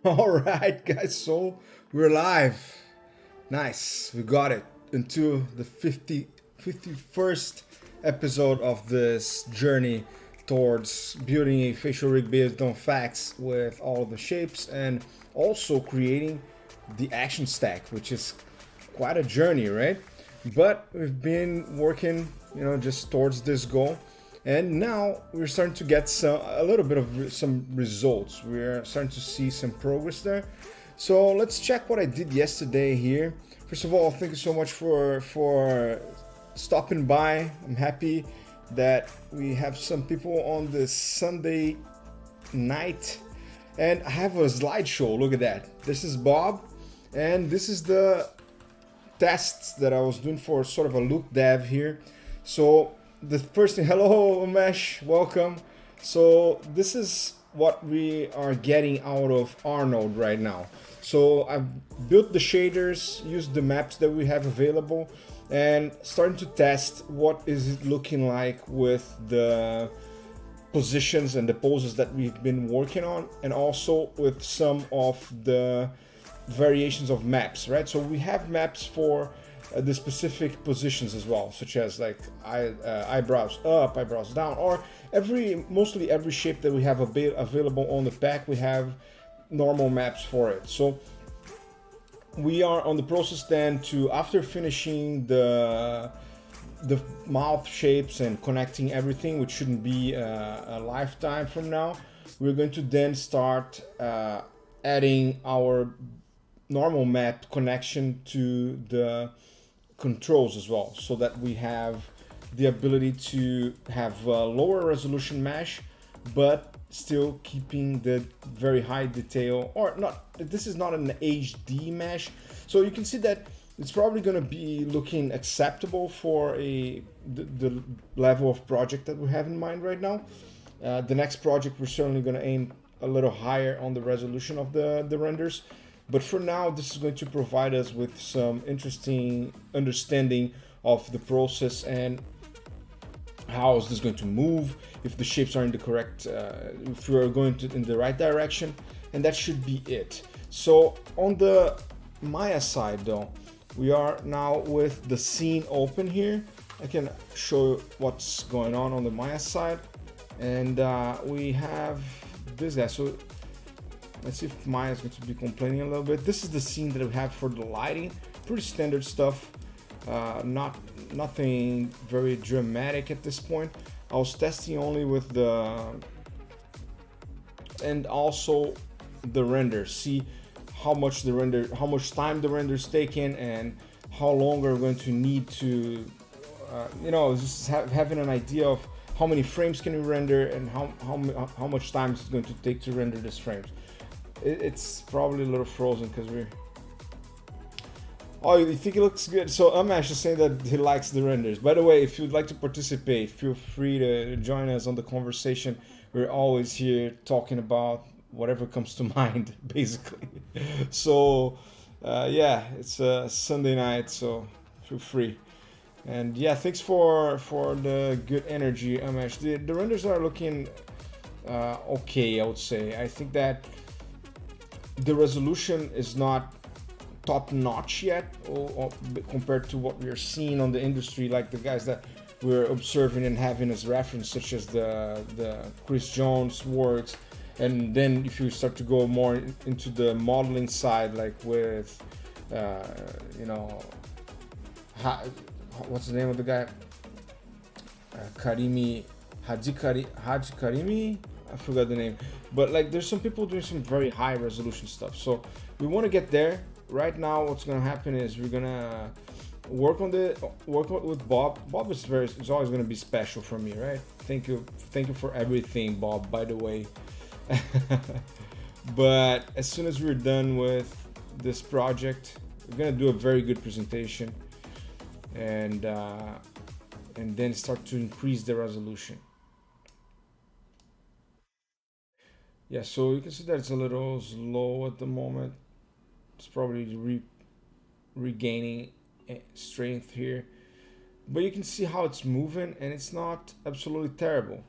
All right, guys, so we're live. Nice, we got it into the 51st episode of this journey towards building a facial rig based on facts with all of the shapes and also creating the action stack, which is quite a journey, right? But we've been working, just towards this goal, and now we're starting to get a little bit of some results. We're starting to see some progress there. So let's check what I did yesterday here. First of all, thank you so much for stopping by. I'm happy that we have some people on this Sunday night, and I have a slideshow. Look at that. This is Bob, and this is the tests that I was doing for sort of a look dev here. So the first thing, hello Umesh, welcome. So this is what we are getting out of Arnold right now. So I've built the shaders, used the maps that we have available, and starting to test what is it looking like with the positions and the poses that we've been working on, and also with some of the variations of maps, right? So we have maps for the specific positions as well, such as like eyebrows up, eyebrows down, or mostly every shape that we have available on the pack, we have normal maps for it. So we are on the process then to, after finishing the mouth shapes and connecting everything, which shouldn't be a lifetime from now, we're going to then start adding our normal map connection to the controls as well, so that we have the ability to have a lower resolution mesh but still keeping the very high detail, or not. This is not an HD mesh, so you can see that it's probably going to be looking acceptable for the level of project that we have in mind right now. The next project, we're certainly going to aim a little higher on the resolution of the renders. But for now, this is going to provide us with some interesting understanding of the process and how is this going to move, if the shapes are in the correct, if we are going in the right direction, and that should be it. So on the Maya side though, we are now with the scene open here. I can show you what's going on the Maya side, and we have this guy. So let's see if Maya is going to be complaining a little bit. This is the scene that we have for the lighting. Pretty standard stuff. Nothing very dramatic at this point. I was testing only with and also the render. See how much time the render is taking, and how long we're going to need to, just having an idea of how many frames can we render and how much time it's going to take to render these frames. It's probably a little frozen because we're... Oh, you think it looks good? So Amash is saying that he likes the renders. By the way, if you'd like to participate, feel free to join us on the conversation. We're always here talking about whatever comes to mind, basically. So, yeah, it's a Sunday night, so feel free. And yeah, thanks for the good energy, Amash. The renders are looking okay, I would say. I think that the resolution is not top notch yet, or compared to what we are seeing on the industry, like the guys that we're observing and having as reference, such as the Chris Jones works. And then if you start to go more into the modeling side, like with what's the name of the guy, Haji Karimi, I forgot the name, but like there's some people doing some very high resolution stuff. So we want to get there. Right now, what's gonna happen is we're gonna work with Bob. Bob is always gonna be special for me, right? Thank you for everything, Bob. By the way, but as soon as we're done with this project, we're gonna do a very good presentation, and then start to increase the resolution. Yeah, so you can see that it's a little slow at the moment. It's probably regaining strength here, but you can see how it's moving, and it's not absolutely terrible.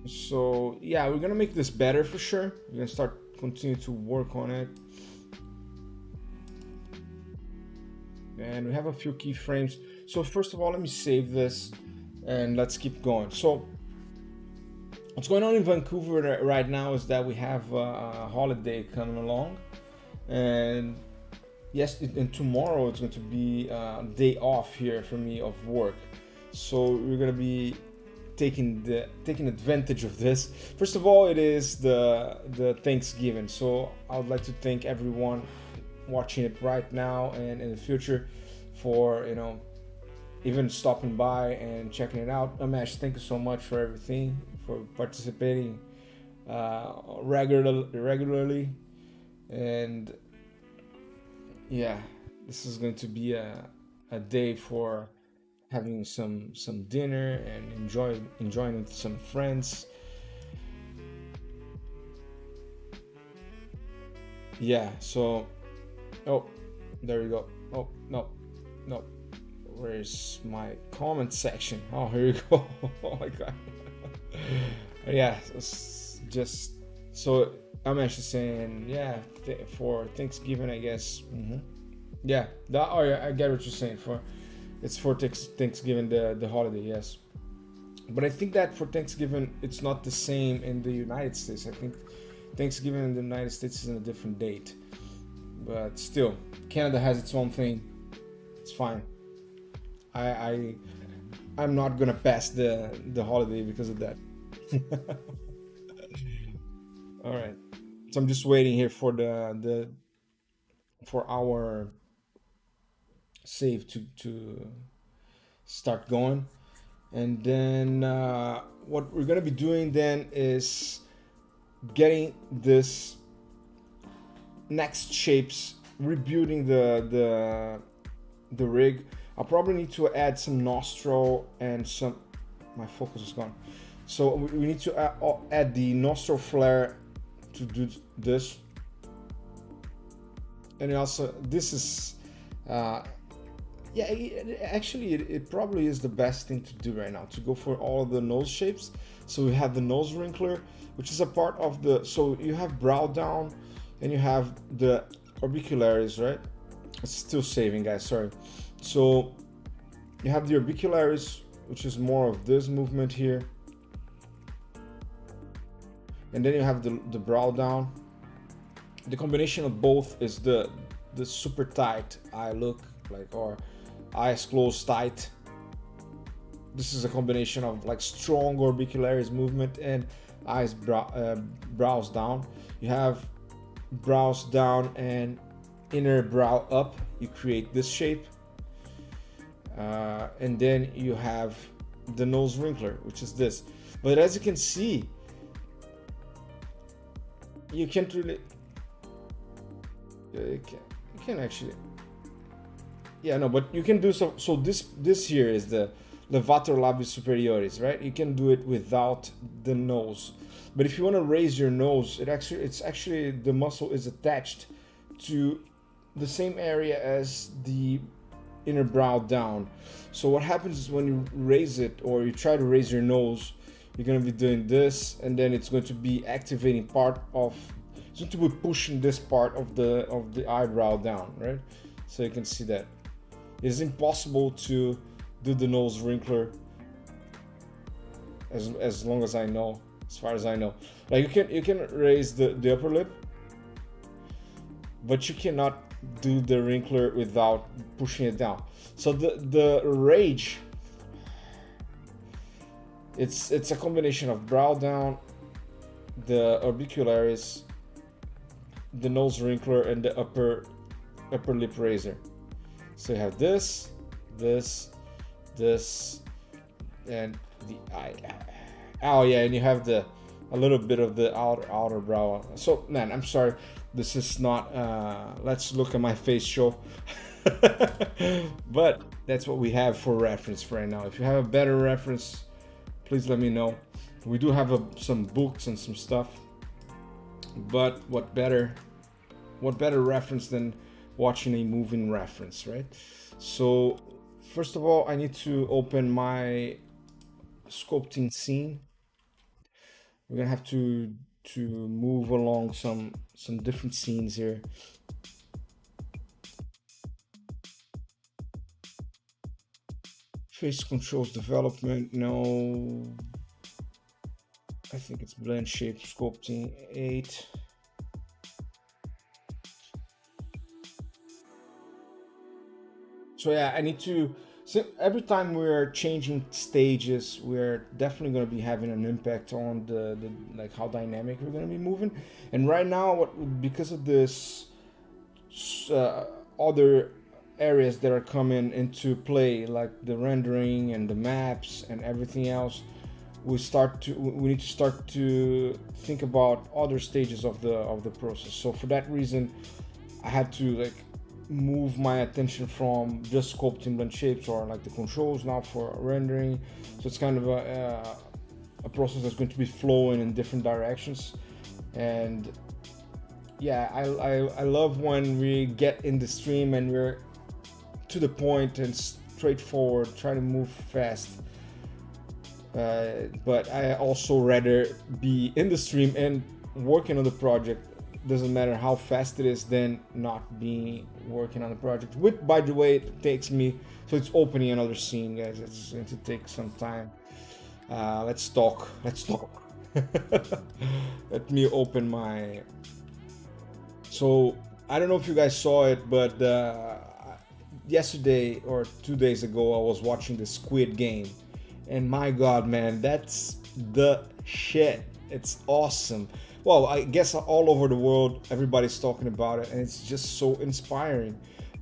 So yeah, we're gonna make this better for sure. We're gonna continue to work on it. And we have a few keyframes. So first of all, let me save this and let's keep going. So what's going on in Vancouver right now is that we have a holiday coming along, and yes, and tomorrow it's going to be a day off here for me of work. So we're gonna be taking advantage of this. First of all, it is the Thanksgiving. So I would like to thank everyone watching it right now and in the future for even stopping by and checking it out. Amesh, thank you so much for everything, for participating regularly, and yeah, this is going to be a day for having some dinner and enjoying with some friends. Yeah, so oh, there we go. Oh, no. Where's my comment section? Oh, here we go. Oh my god. Yeah, just so I'm actually saying, yeah, for Thanksgiving, I guess. Yeah, oh yeah, I get what you're saying. It's for Thanksgiving, the holiday, yes. But I think that for Thanksgiving, it's not the same in the United States. I think Thanksgiving in the United States is in a different date. But still, Canada has its own thing. It's fine. I'm not gonna pass the holiday because of that. All right. So I'm just waiting here for for our save to start going, and then what we're gonna be doing then is getting this next shapes, rebuilding the rig. I'll probably need to add some nostril and some. My focus is gone. So we need to add the Nostril Flare to do this, and also this is yeah, it probably is the best thing to do right now, to go for all of the nose shapes. So we have the nose wrinkler, which is a part of the. So you have brow down, and you have the orbicularis, right? It's still saving, guys. Sorry. So you have the orbicularis, which is more of this movement here, and then you have the brow down. The combination of both is the super tight eye look, like, or eyes closed tight. This is a combination of like strong orbicularis movement and eyes brows down. You have brows down and inner brow up. You create this shape. And then you have the nose wrinkler, which is this. But as you can see, you can't really. You can actually. Yeah, no, but you can do so. So this here is the levator labius superioris, right? You can do it without the nose. But if you want to raise your nose, it's actually the muscle is attached to the same area as the inner brow down. So what happens is when you raise it, or you try to raise your nose, you're going to be doing this, and then it's going to be activating part of, it's going to be pushing this part of the eyebrow down, right? So you can see that it's impossible to do the nose wrinkler, as long as I know, as far as I know. Like you can raise the upper lip, but you cannot do the wrinkler without pushing it down. So the rage, it's a combination of brow down, the orbicularis, the nose wrinkler, and the upper lip raiser. So you have this, and the eye. Oh yeah, and you have a little bit of the outer brow. So man, I'm sorry, this is not. Let's look at my face show. But that's what we have for reference for right now. If you have a better reference, please let me know. We do have some books and some stuff, but what better reference than watching a moving reference, right? So first of all, I need to open my sculpting scene. we're gonna have to move along some different scenes here. Face controls development, no. I think it's blend shape sculpting 8. So yeah, I need to. So every time we're changing stages, we're definitely going to be having an impact on the like how dynamic we're going to be moving. And right now, because of this other areas that are coming into play, like the rendering and the maps and everything else, we need to start to think about other stages of the process. So for that reason, I had to like move my attention from just sculpting blend shapes or like the controls now for rendering. So it's kind of a process that's going to be flowing in different directions. And yeah, I love when we get in the stream and we're to the point and straightforward, try to move fast. But I also rather be in the stream and working on the project. Doesn't matter how fast it is, then not being working on the project. Which, by the way, it takes me. So it's opening another scene, guys. It's going to take some time. Let's talk. Let me open my. So I don't know if you guys saw it, but yesterday or 2 days ago, I was watching the Squid Game, and my God, man, that's the shit. It's awesome. Well, I guess all over the world, everybody's talking about it, and it's just so inspiring.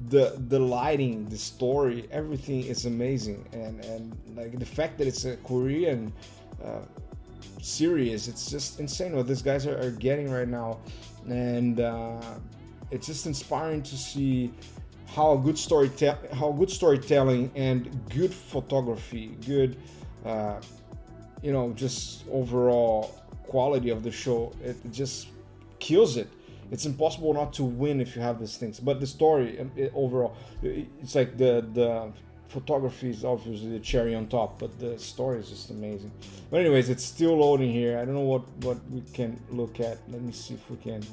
The lighting, the story, everything is amazing, and like the fact that it's a Korean series, it's just insane what these guys are getting right now, and it's just inspiring to see how good storytelling and good photography, good just overall quality of the show, it just kills it. It's impossible not to win if you have these things. But the story overall, it's like the photography is obviously the cherry on top, but the story is just amazing. But anyways, it's still loading here. I don't know what we can look at. Let me see if we can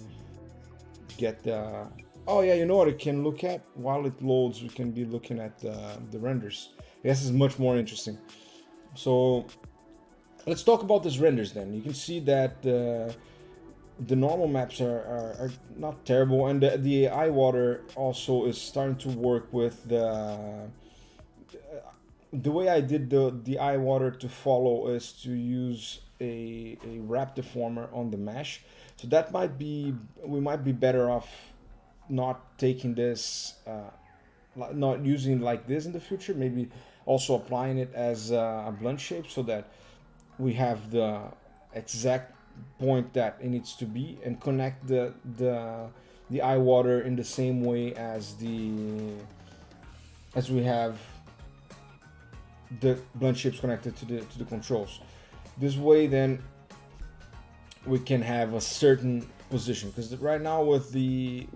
get the. Oh yeah, you know what I can look at while it loads. We can be looking at the renders. I guess it's much more interesting. So let's talk about these renders then. You can see that the normal maps are not terrible, and the eye water also is starting to work with the way I did the eye water to follow is to use a wrap deformer on the mesh. So that we might be better off not taking this, not using like this in the future. Maybe also applying it as a blend shape so that we have the exact point that it needs to be, and connect the eye water in the same way as we have the blend shapes connected to the controls. This way then we can have a certain position, because right now with the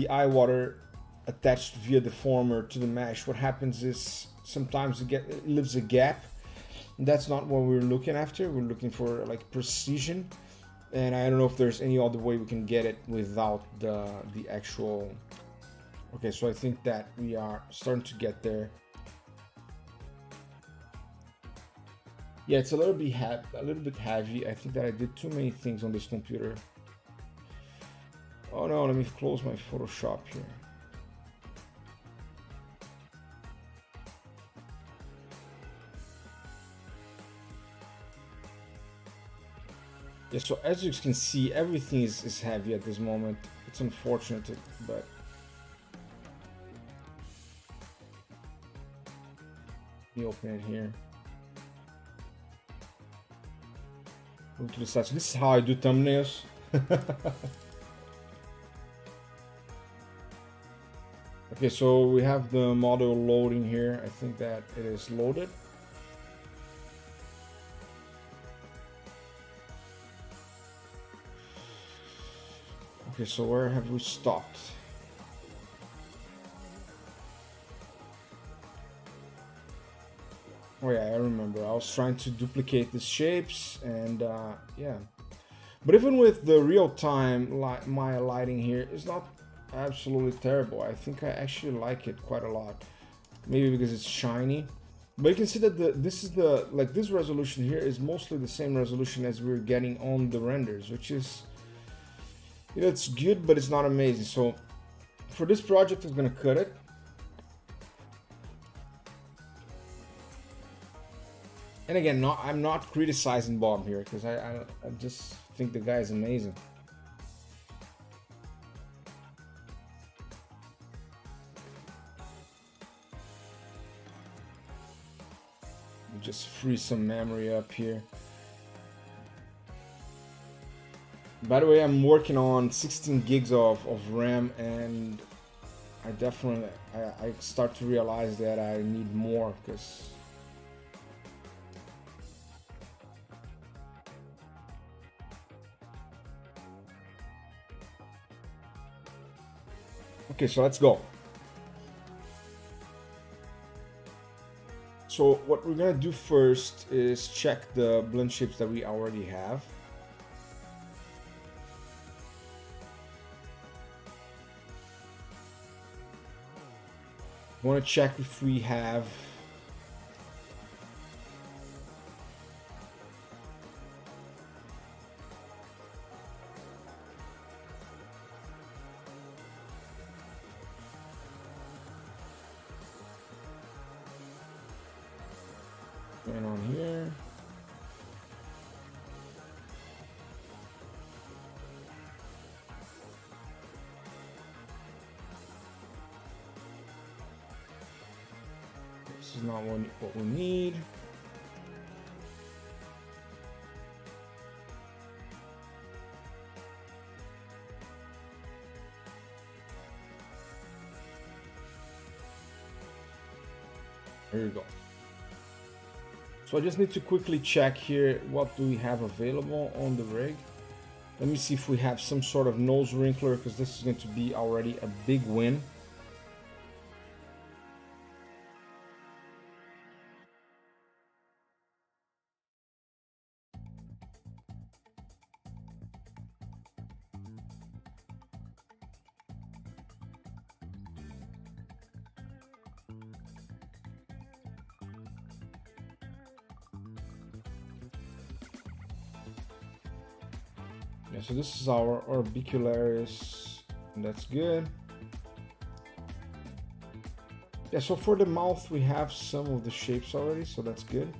eye water attached via the deformer to the mesh, what happens is sometimes it leaves a gap. That's not what we're looking after. We're looking for like precision, and I don't know if there's any other way we can get it without the actual. Okay, so I think that we are starting to get there. Yeah, it's a little bit heavy. I think that I did too many things on this computer. Oh no, let me close my Photoshop here. Yeah, so as you can see, everything is heavy at this moment. It's unfortunate, but let me open it here. Go to the side. So this is how I do thumbnails. Okay, so we have the model loading here. I think that it is loaded. Okay, so where have we stopped? Oh yeah, I remember. I was trying to duplicate the shapes and yeah. But even with the real time, my lighting here is not absolutely terrible. I think I actually like it quite a lot. Maybe because it's shiny. But you can see that this resolution here is mostly the same resolution as we're getting on the renders, which is, you know, it's good, but it's not amazing. So for this project, I'm gonna cut it. And again, I'm not criticizing Bob here because I just think the guy is amazing. Just free some memory up here. By the way, I'm working on 16 gigs of RAM, and I definitely I start to realize that I need more because okay, so let's go. So what we're gonna do first is check the blend shapes that we already have. I want to check if we have going on here. This is not what we need. There you go. So I just need to quickly check here what do we have available on the rig. Let me see if we have some sort of nose wrinkler, because this is going to be already a big win. Yeah, so this is our orbicularis, and that's good. Yeah, so for the mouth we have some of the shapes already, so that's good.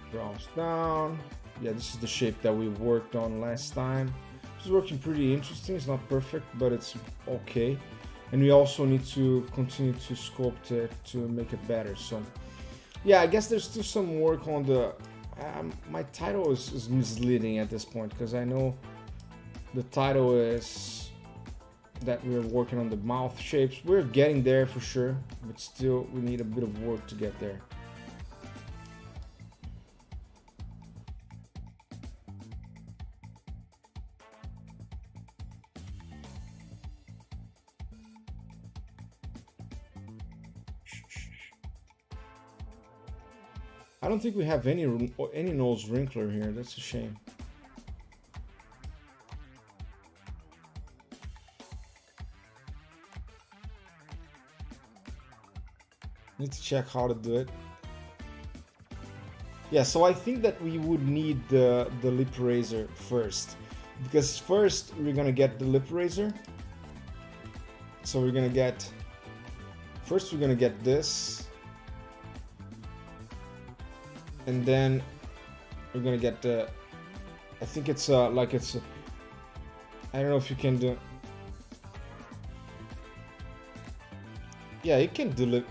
Draws down. Yeah, this is the shape that we worked on last time. It's working pretty interesting. It's not perfect, but it's okay. And we also need to continue to sculpt it to make it better. So yeah, I guess there's still some work on the my title is misleading at this point, because I know the title is that we're working on the mouth shapes. We're getting there for sure, but still we need a bit of work to get there. I don't think we have any nose wrinkler here. That's a shame. Need to check how to do it. Yeah, so I think that we would need the lip razor first, because first we're gonna get the lip razor. So we're gonna get this. And then we're gonna get the, I think it's like it's, I don't know if you can do, yeah, you can do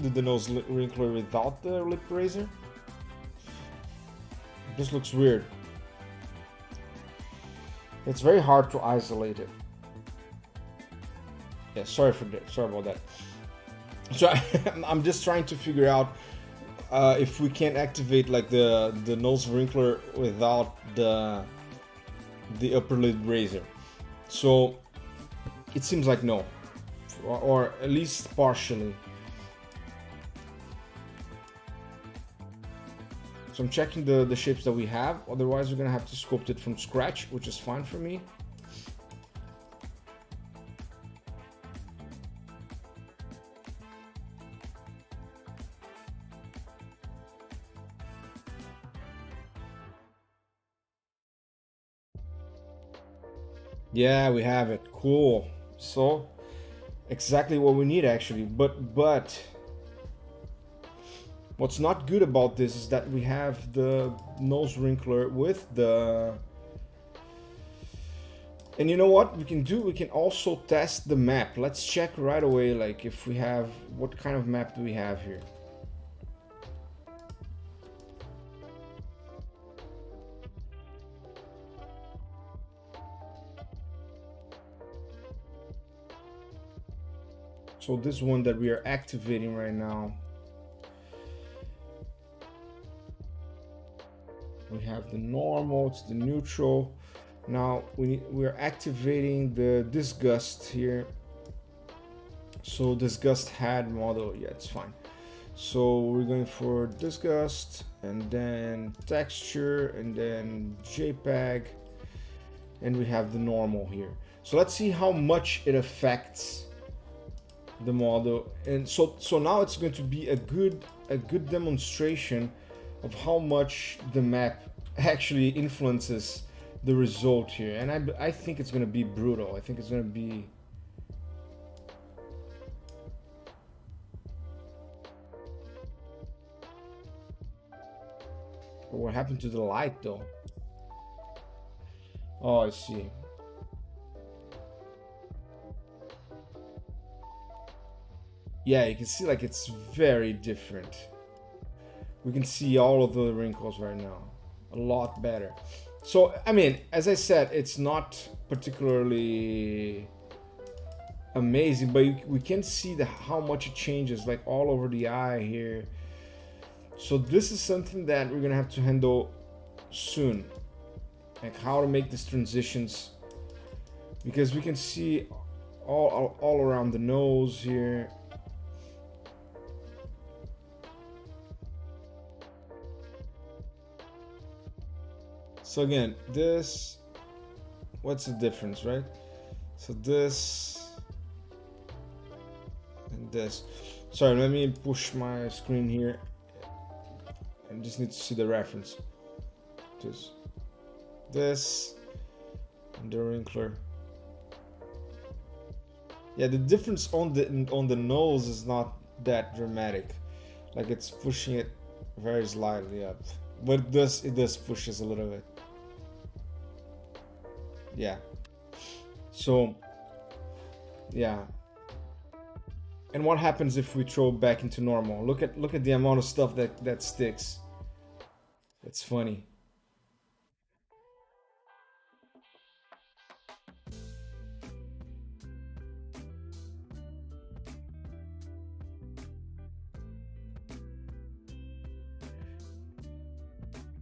the nose wrinkler without the lip razor. This looks weird. It's very hard to isolate it. Yeah, sorry for that. Sorry about that. So I'm just trying to figure out if we can activate like the nose wrinkler without the upper lid razor. So it seems like no, or at least partially. So I'm checking the shapes that we have. Otherwise, we're gonna have to sculpt it from scratch, which is fine for me. Yeah, we have it. Cool. So exactly what we need actually. But what's not good about this is that we have the nose wrinkler with the... And you know what we can do? We can also test the map. Let's check right away, like if we have... What kind of map do we have here? So this one that we are activating right now, we have the normal, it's the neutral. Now we're activating the disgust here. So disgust had model, yeah, it's fine. So we're going for disgust and then texture and then JPEG, and we have the normal here. So let's see how much it affects the model. And so now it's going to be a good demonstration of how much the map actually influences the result here. And I think it's going to be brutal. I think it's going to be... What happened to the light though? Oh, I see. Yeah, you can see like it's very different. We can see all of the wrinkles right now. A lot better. So, I mean, as I said, it's not particularly amazing, but we can see how much it changes, like all over the eye here. So this is something that we're gonna have to handle soon. Like how to make these transitions. Because we can see all around the nose here. So again, this, what's the difference, right? So this and this. Sorry, let me push my screen here. I just need to see the reference. This and the Wrinkler. Yeah, the difference on the nose is not that dramatic. Like it's pushing it very slightly up, but it does pushes a little bit. Yeah. So yeah. And what happens if we throw back into normal? Look at the amount of stuff that sticks. It's funny.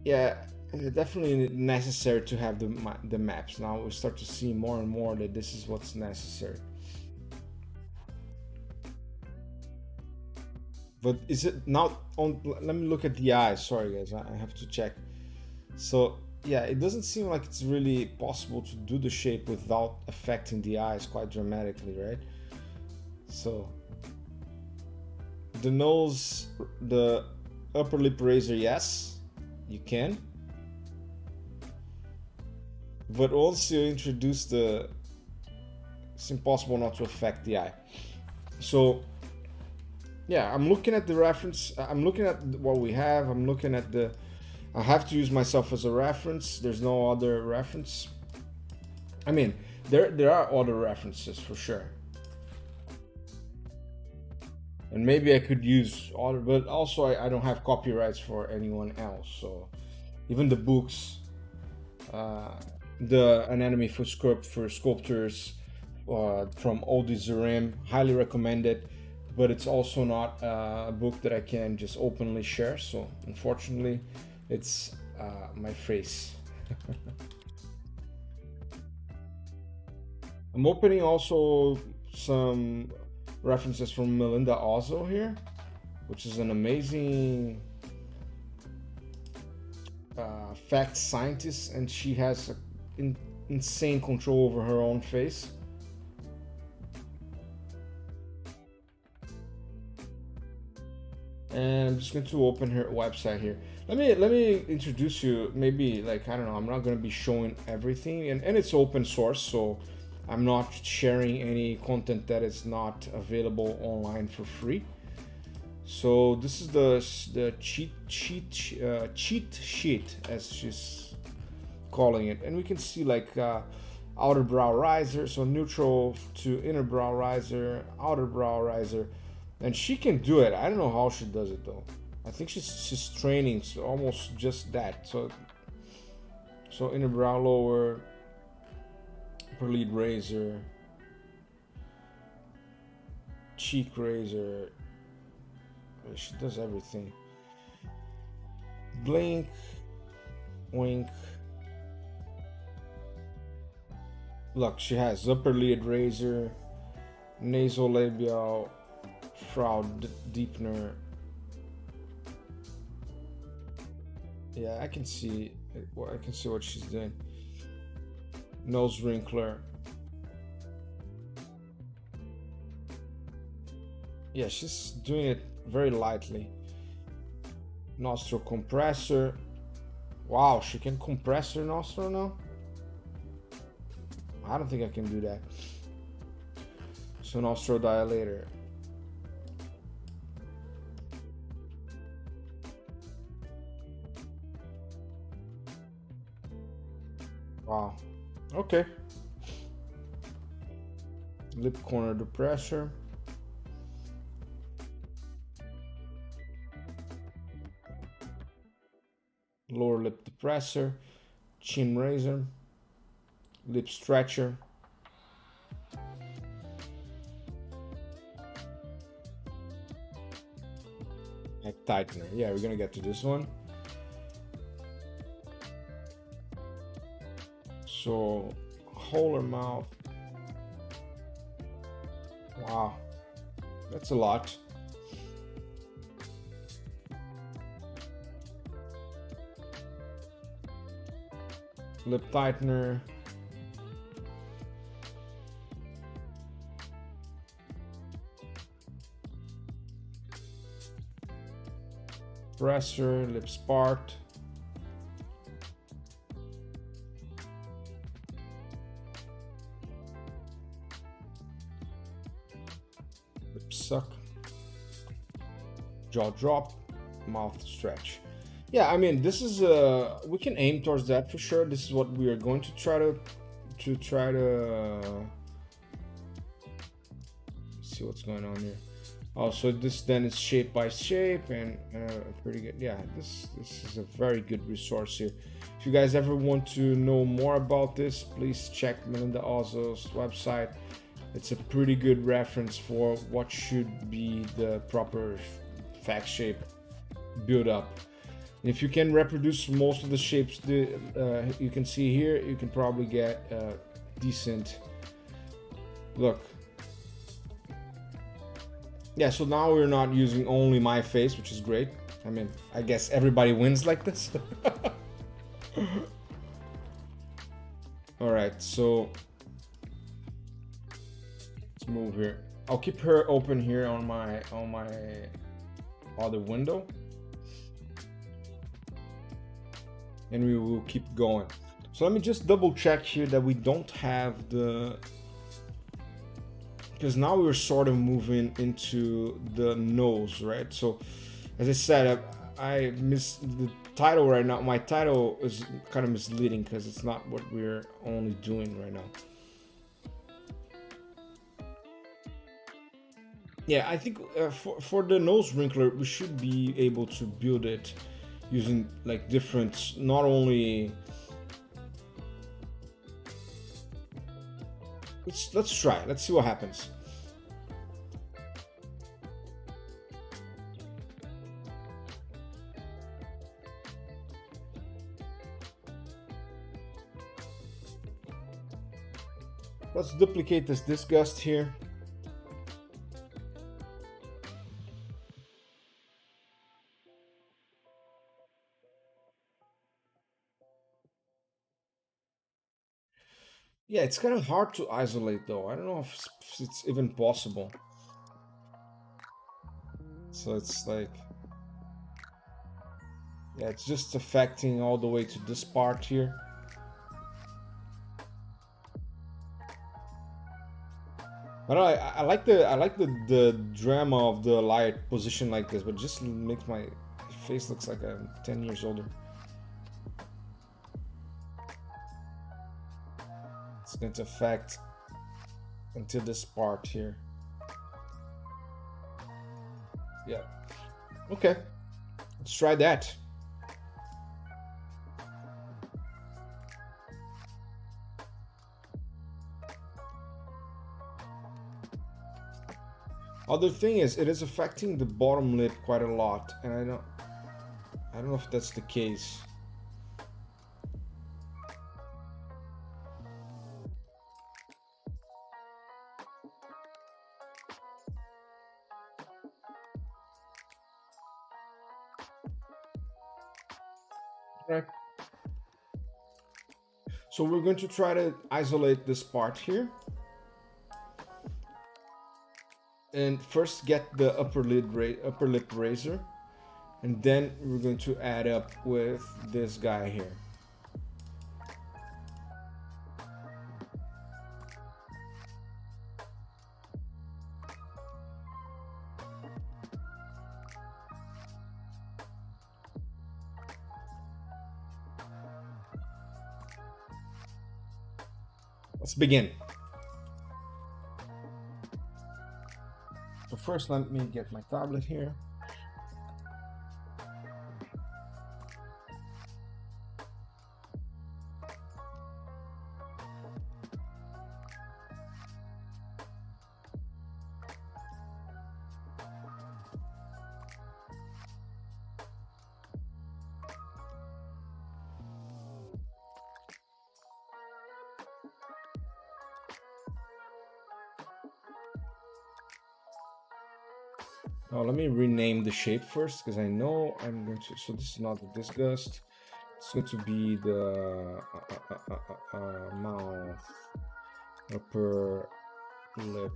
Yeah, definitely necessary to have the maps. Now we start to see more and more that this is what's necessary. But is it now on? Let me look at the eyes. Sorry guys, I have to check. So yeah, it doesn't seem like it's really possible to do the shape without affecting the eyes quite dramatically, right? So the nose, the upper lip razor, yes, you can. But once you introduce it's impossible not to affect the eye. So yeah, I'm looking at the reference. I'm looking at what we have. I'm looking at I have to use myself as a reference. There's no other reference. I mean, there are other references for sure. And maybe I could use other, but also I don't have copyrights for anyone else. So even the books, the anatomy for sculptors, from Odi Zerim. Highly recommend it, but it's also not a book that I can just openly share. So unfortunately, it's my face. I'm opening also some references from Melinda Ozo here, which is an amazing FACS scientist, and she has insane control over her own face. And I'm just going to open her website here. Let me introduce you. Maybe, like, I don't know, I'm not going to be showing everything, and it's open source, so I'm not sharing any content that is not available online for free. So this is the cheat sheet, as she's calling it, and we can see like outer brow riser, so neutral to inner brow riser, outer brow riser, and she can do it. I don't know how she does it though. I think she's training, so almost just that. So inner brow lower, upper lid razor, cheek razor. She does everything. Blink, wink. Look, she has upper lid razor, nasolabial, brow deepener. Yeah, I can see what she's doing. Nose wrinkler. Yeah, she's doing it very lightly. Nostril compressor. Wow, she can compress her nostril now? I don't think I can do that. So nostril dilator. Wow. Okay. Lip corner depressor. Lower lip depressor, chin razor, lip stretcher, neck tightener. Yeah, we're gonna get to this one. So, whole her mouth. Wow, that's a lot. Lip tightener, presser, lip spark, lip suck, jaw drop, mouth stretch. Yeah, I mean, this is we can aim towards that for sure. This is what we are going to try to see what's going on here. Oh, so this then is shape by shape, and pretty good. Yeah, this is a very good resource here. If you guys ever want to know more about this, please check Melinda Ozo's website. It's a pretty good reference for what should be the proper FACS shape build up. If you can reproduce most of the shapes you can see here, you can probably get decent look. Yeah, so now we're not using only my face, which is great. I mean, I guess everybody wins like this. All right, so let's move here. I'll keep her open here on my other window. And we will keep going. So let me just double check here that we don't have the, because now we're sort of moving into the nose, right? So as I said, I missed the title right now. My title is kind of misleading because it's not what we're only doing right now. Yeah, I think for the nose wrinkler, we should be able to build it using like different, not only Let's try. Let's see what happens. Let's duplicate this disgust here. Yeah, it's kind of hard to isolate though. I don't know if it's even possible. So it's like, yeah, it's just affecting all the way to this part here. I don't know, I like the drama of the light position like this, but it just makes my face looks like I'm 10 years older. It's going to affect until this part here. Yeah. Okay. Let's try that. Other thing is, it is affecting the bottom lip quite a lot, and I don't know if that's the case. Right. So we're going to try to isolate this part here. And first get the upper lip razor, and then we're going to add up with this guy here. Let's begin. So first let me get my tablet here. Now let me rename the shape first, because I know I'm going to, so this is not the disgust, it's going to be the mouth, upper lip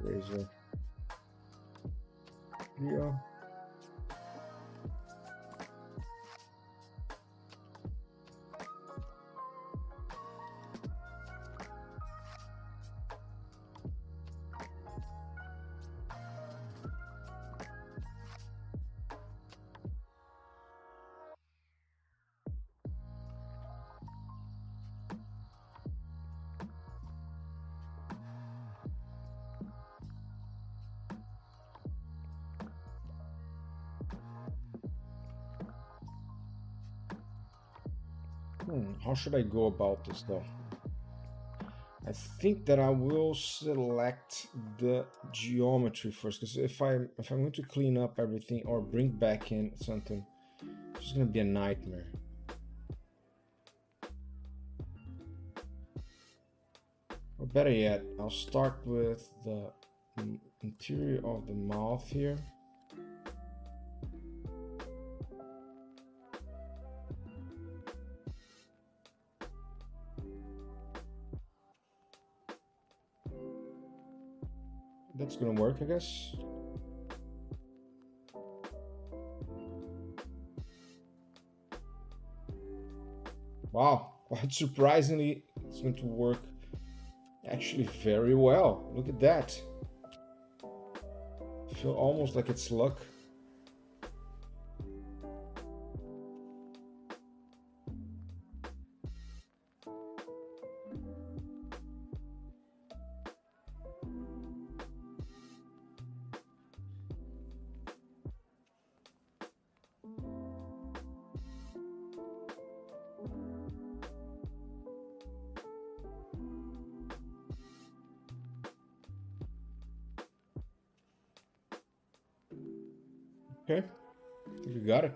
razor. Yeah. How should I go about this though? I think that I will select the geometry first, because if I'm going to clean up everything or bring back in something, it's just gonna be a nightmare. Or better yet, I'll start with the interior of the mouth here. That's gonna work, I guess. Wow, quite surprisingly, it's going to work actually very well. Look at that. I feel almost like it's luck. Okay, I think we got it.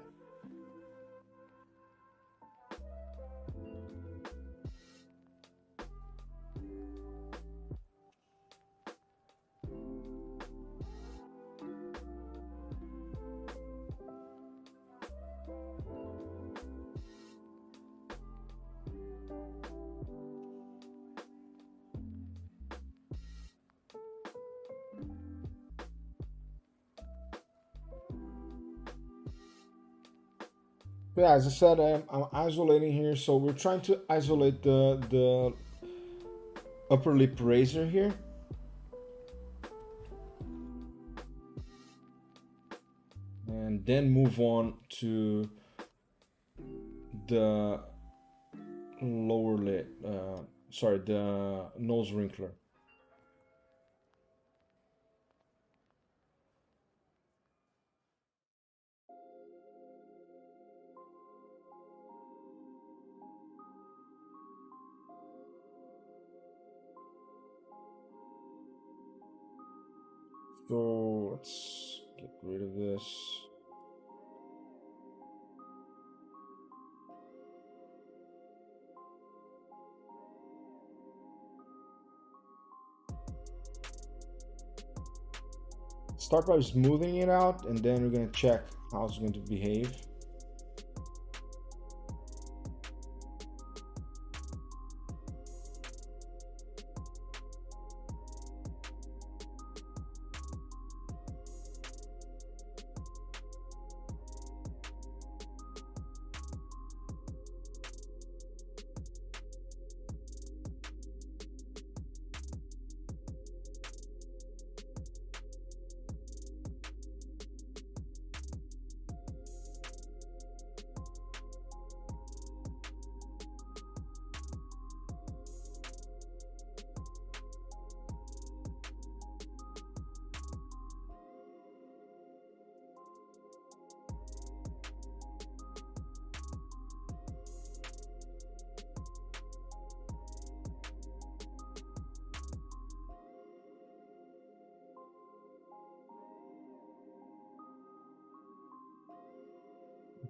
Yeah, as I said, I'm isolating here, so we're trying to isolate the upper lip razor here. And then move on to the lower lip, sorry, the nose wrinkler. So let's get rid of this. Start by smoothing it out, and then we're going to check how it's going to behave.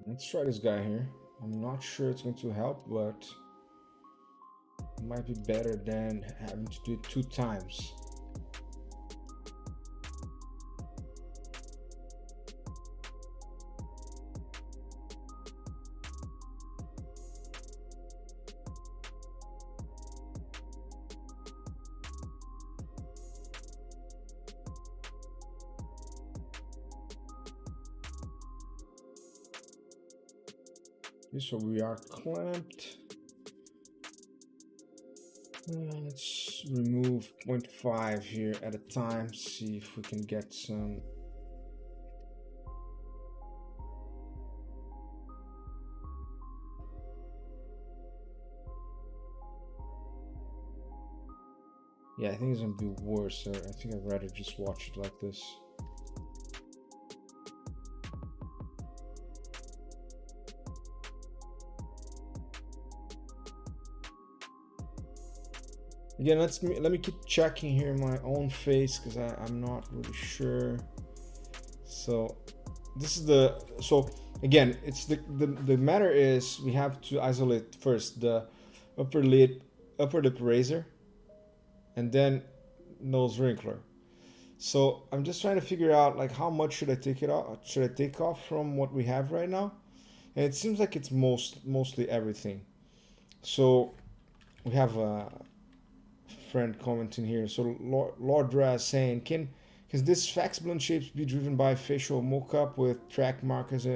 Let's try this guy here. I'm not sure it's going to help, but it might be better than having to do it 2 times. So we are clamped. Let's remove 0.5 here at a time, see if we can get some. Yeah, I think it's gonna be worse. I think I'd rather just watch it like this. Again, let me keep checking here my own face because I'm not really sure. So this is so again, it's the matter is we have to isolate first the upper lip razor and then nose wrinkler. So I'm just trying to figure out like how much should I take it off? Should I take off from what we have right now? And it seems like it's mostly everything. So we have a friend commenting here. So Lordra is saying, can this FACS blend shapes be driven by facial mockup with track markers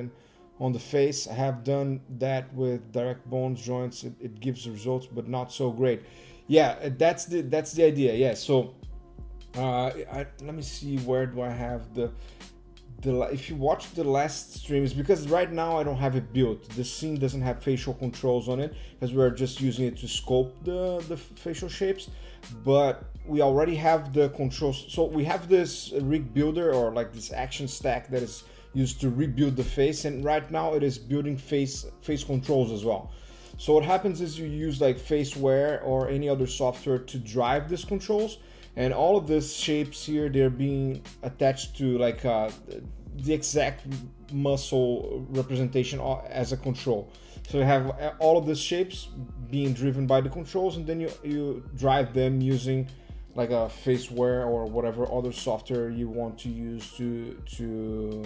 on the face? I have done that with direct bones joints. It gives results, but not so great. Yeah, that's the idea. Yeah. So let me see, where do I have the if you watch the last streams, because right now I don't have it built. The scene doesn't have facial controls on it because we're just using it to sculpt the facial shapes, but we already have the controls. So we have this rig builder, or like this action stack that is used to rebuild the face, and right now it is building face controls as well. So what happens is you use like Faceware or any other software to drive these controls, and all of these shapes here, they're being attached to like the exact muscle representation as a control. So you have all of these shapes being driven by the controls, and then you drive them using like a faceware or whatever other software you want to use to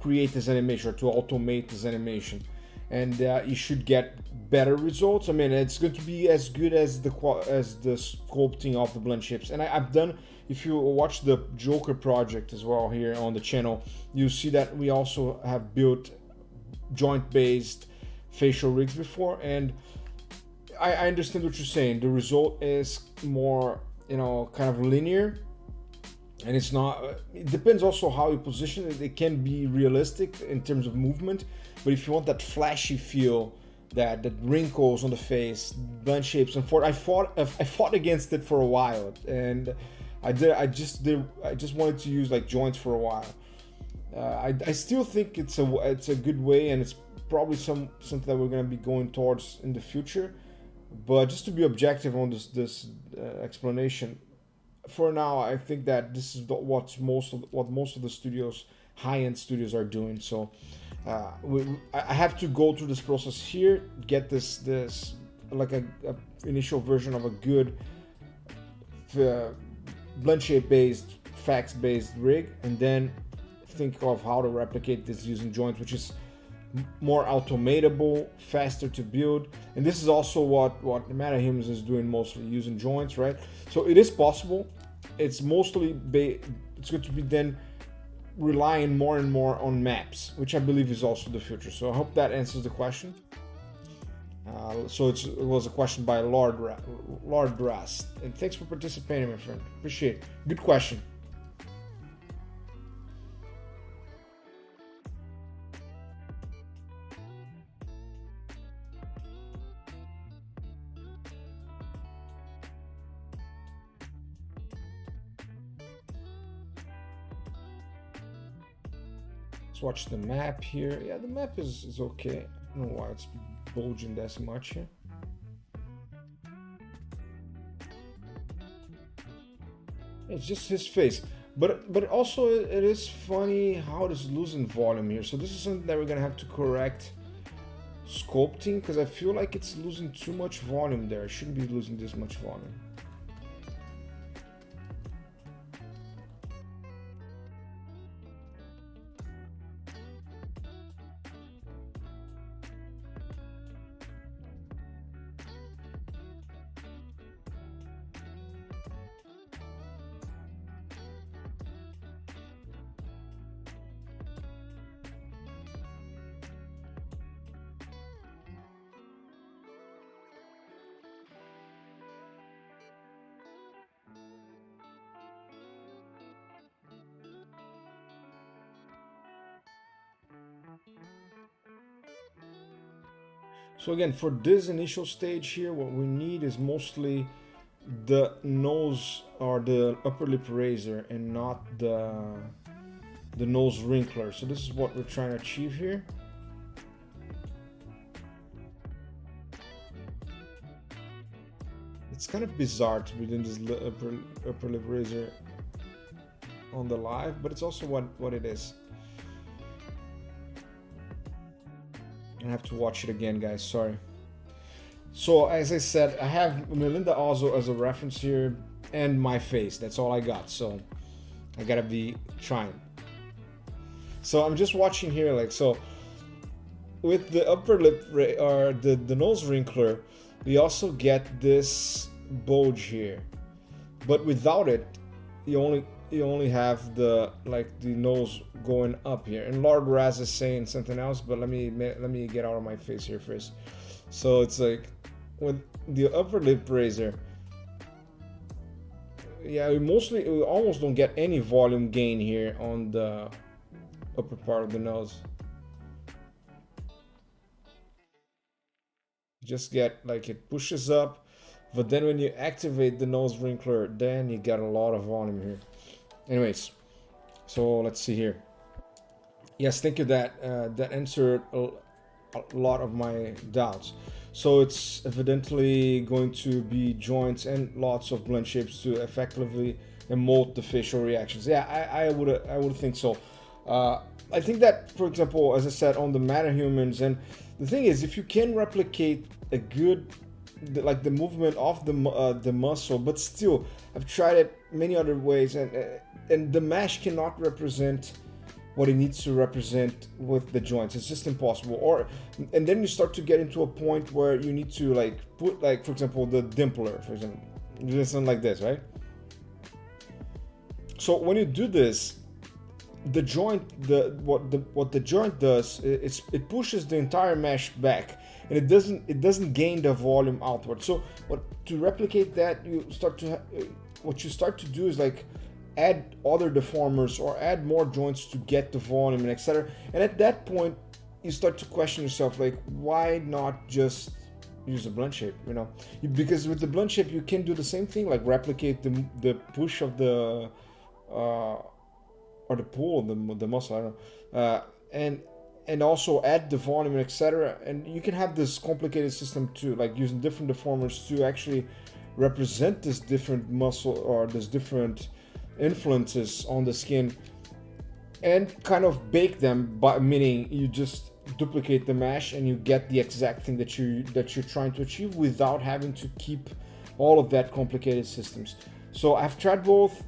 create this animation or to automate this animation, and you should get better results. I mean, it's going to be as good as the sculpting of the blend shapes. And I've done, if you watch the Joker project as well here on the channel, you see that we also have built joint-based facial rigs before, and I understand what you're saying. The result is more, kind of linear, and it's not. It depends also how you position it. It can be realistic in terms of movement, but if you want that flashy feel, that wrinkles on the face, blend shapes, and I fought against it for a while, and I just wanted to use like joints for a while. I still think it's a good way, and it's probably something that we're going to be going towards in the future. But just to be objective on this explanation, for now, I think that this is what most of the studios, high-end studios, are doing. So I have to go through this process here, get this like a initial version of a good blend shape based, FACS based rig, and then think of how to replicate this using joints, which is more automatable, faster to build. And this is also what MetaHumans is doing, mostly using joints, right? So it is possible. It's mostly it's going to be then relying more and more on maps, which I believe is also the future. So I hope that answers the question. So it was a question by Lord Rust, and thanks for participating, my friend. Appreciate it. Good question. Let's watch the map here. Yeah, the map is okay. I don't know why it's bulging this much here. It's just his face, but also it is funny how it is losing volume here. So this is something that we're gonna have to correct sculpting, because I feel like it's losing too much volume there. It shouldn't be losing this much volume. So again, for this initial stage here, what we need is mostly the nose or the upper lip razor, and not the nose wrinkler. So this is what we're trying to achieve here. It's kind of bizarre to be doing this upper lip razor on the live, but it's also what it is. I have to watch it again, guys, sorry. So as I said, I have Melinda Ozo as a reference here, and my face. That's all I got, so I gotta be trying. So I'm just watching here, like, so with the upper lip or the nose wrinkler, we also get this bulge here, but without it, you only have the nose going up here. And Lord Raz is saying something else, but let me get out of my face here first. So it's like with the upper lip razor, yeah, we almost don't get any volume gain here on the upper part of the nose. Just get like it pushes up, but then when you activate the nose wrinkler, then you get a lot of volume here. Anyways, so let's see here. Yes, thank you. That answered a lot of my doubts. So it's evidently going to be joints and lots of blend shapes to effectively emote the facial reactions. Yeah, I would think so. I think that, for example, as I said, on the MetaHumans, and the thing is, if you can replicate a good, like the movement of the muscle, but still, I've tried it many other ways, and the mesh cannot represent what it needs to represent with the joints. It's just impossible. And then you start to get into a point where you need to like put, like, for example, the dimpler, for example, you do something like this, right? So when you do this, the joint, what the joint does, it pushes the entire mesh back, and it doesn't gain the volume outward. So to replicate that, what you start to do is like add other deformers or add more joints to get the volume and etc. And at that point, you start to question yourself, like, why not just use a blunt shape? You know, because with the blunt shape you can do the same thing, like replicate the push of the or the pull of the muscle, I don't know, and also add the volume and etc. And you can have this complicated system too, like using different deformers to actually represent this different muscle or this different influences on the skin, and kind of bake them, by meaning you just duplicate the mesh and you get the exact thing that you're trying to achieve without having to keep all of that complicated systems. So I've tried both.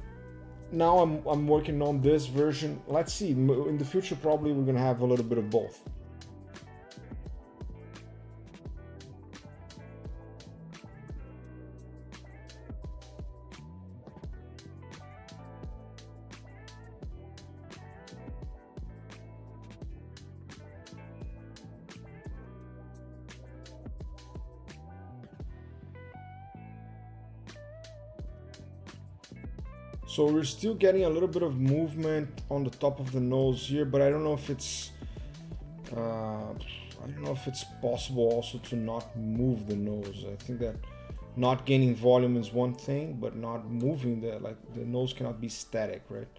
Now I'm working on this version. Let's see, in the future probably we're gonna have a little bit of both. So we're still getting a little bit of movement on the top of the nose here, but I don't know if it's possible also to not move the nose. I think that not gaining volume is one thing, but not moving the nose cannot be static, right?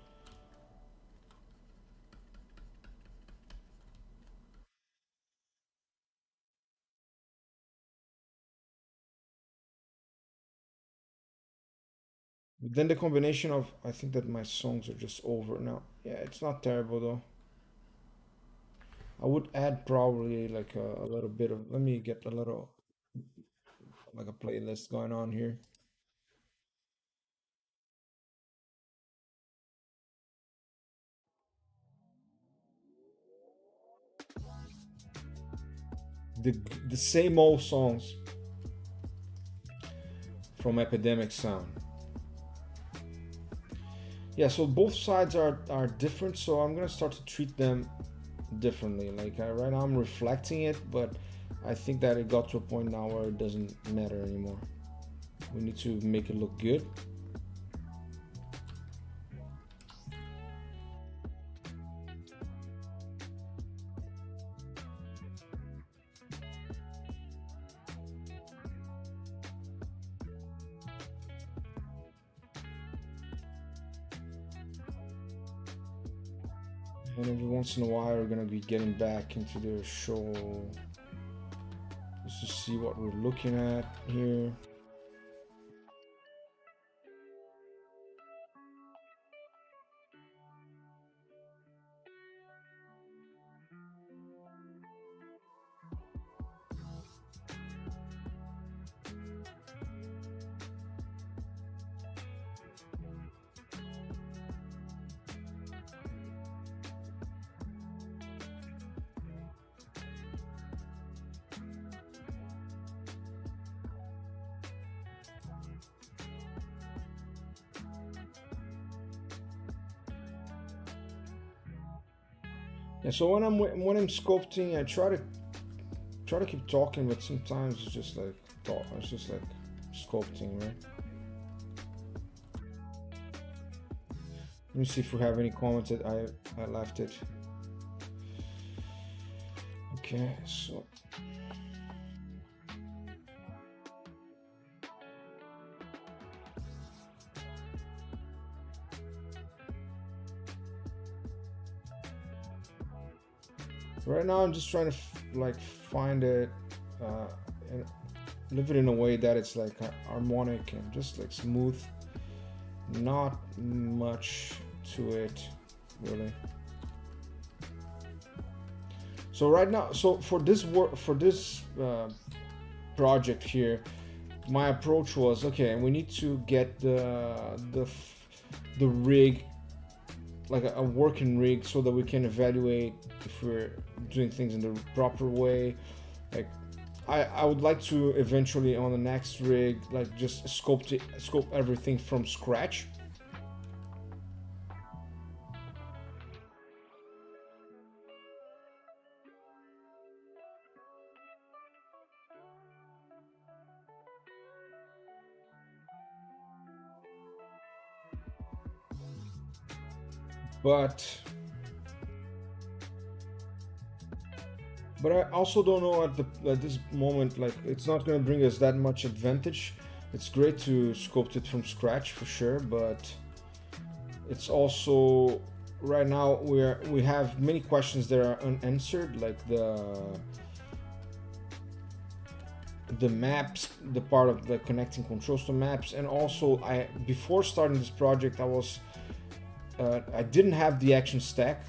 But then the combination of, I think that my songs are just over now. Yeah, it's not terrible though. I would add probably like a little bit of, let me get a little, like a playlist going on here. The, the same old songs from Epidemic Sound. Yeah, so both sides are different, so I'm gonna start to treat them differently. Like right now I'm reflecting it, but I think that it got to a point now where it doesn't matter anymore. We need to make it look good. And every once in a while, we're gonna be getting back into the show just to see what we're looking at here. Yeah, so when I'm sculpting, I try to keep talking, but sometimes it's just like talk. It's just like sculpting, right? Let me see if we have any comments that I left it. Okay, so. Right now I'm just trying to like find it and live it in a way that it's like harmonic and just like smooth. not much to it really. So right now, so for this work, for this project here, my approach was, okay, we need to get the rig, like a working rig, so that we can evaluate if we're doing things in the proper way. Like I would like to eventually on the next rig, like just scope everything from scratch. But I also don't know at this moment, like it's not going to bring us that much advantage. It's great to sculpt it from scratch for sure, but it's also right now we have many questions that are unanswered, like the maps, the part of the connecting controls to maps, and also before starting this project I didn't have the action stack.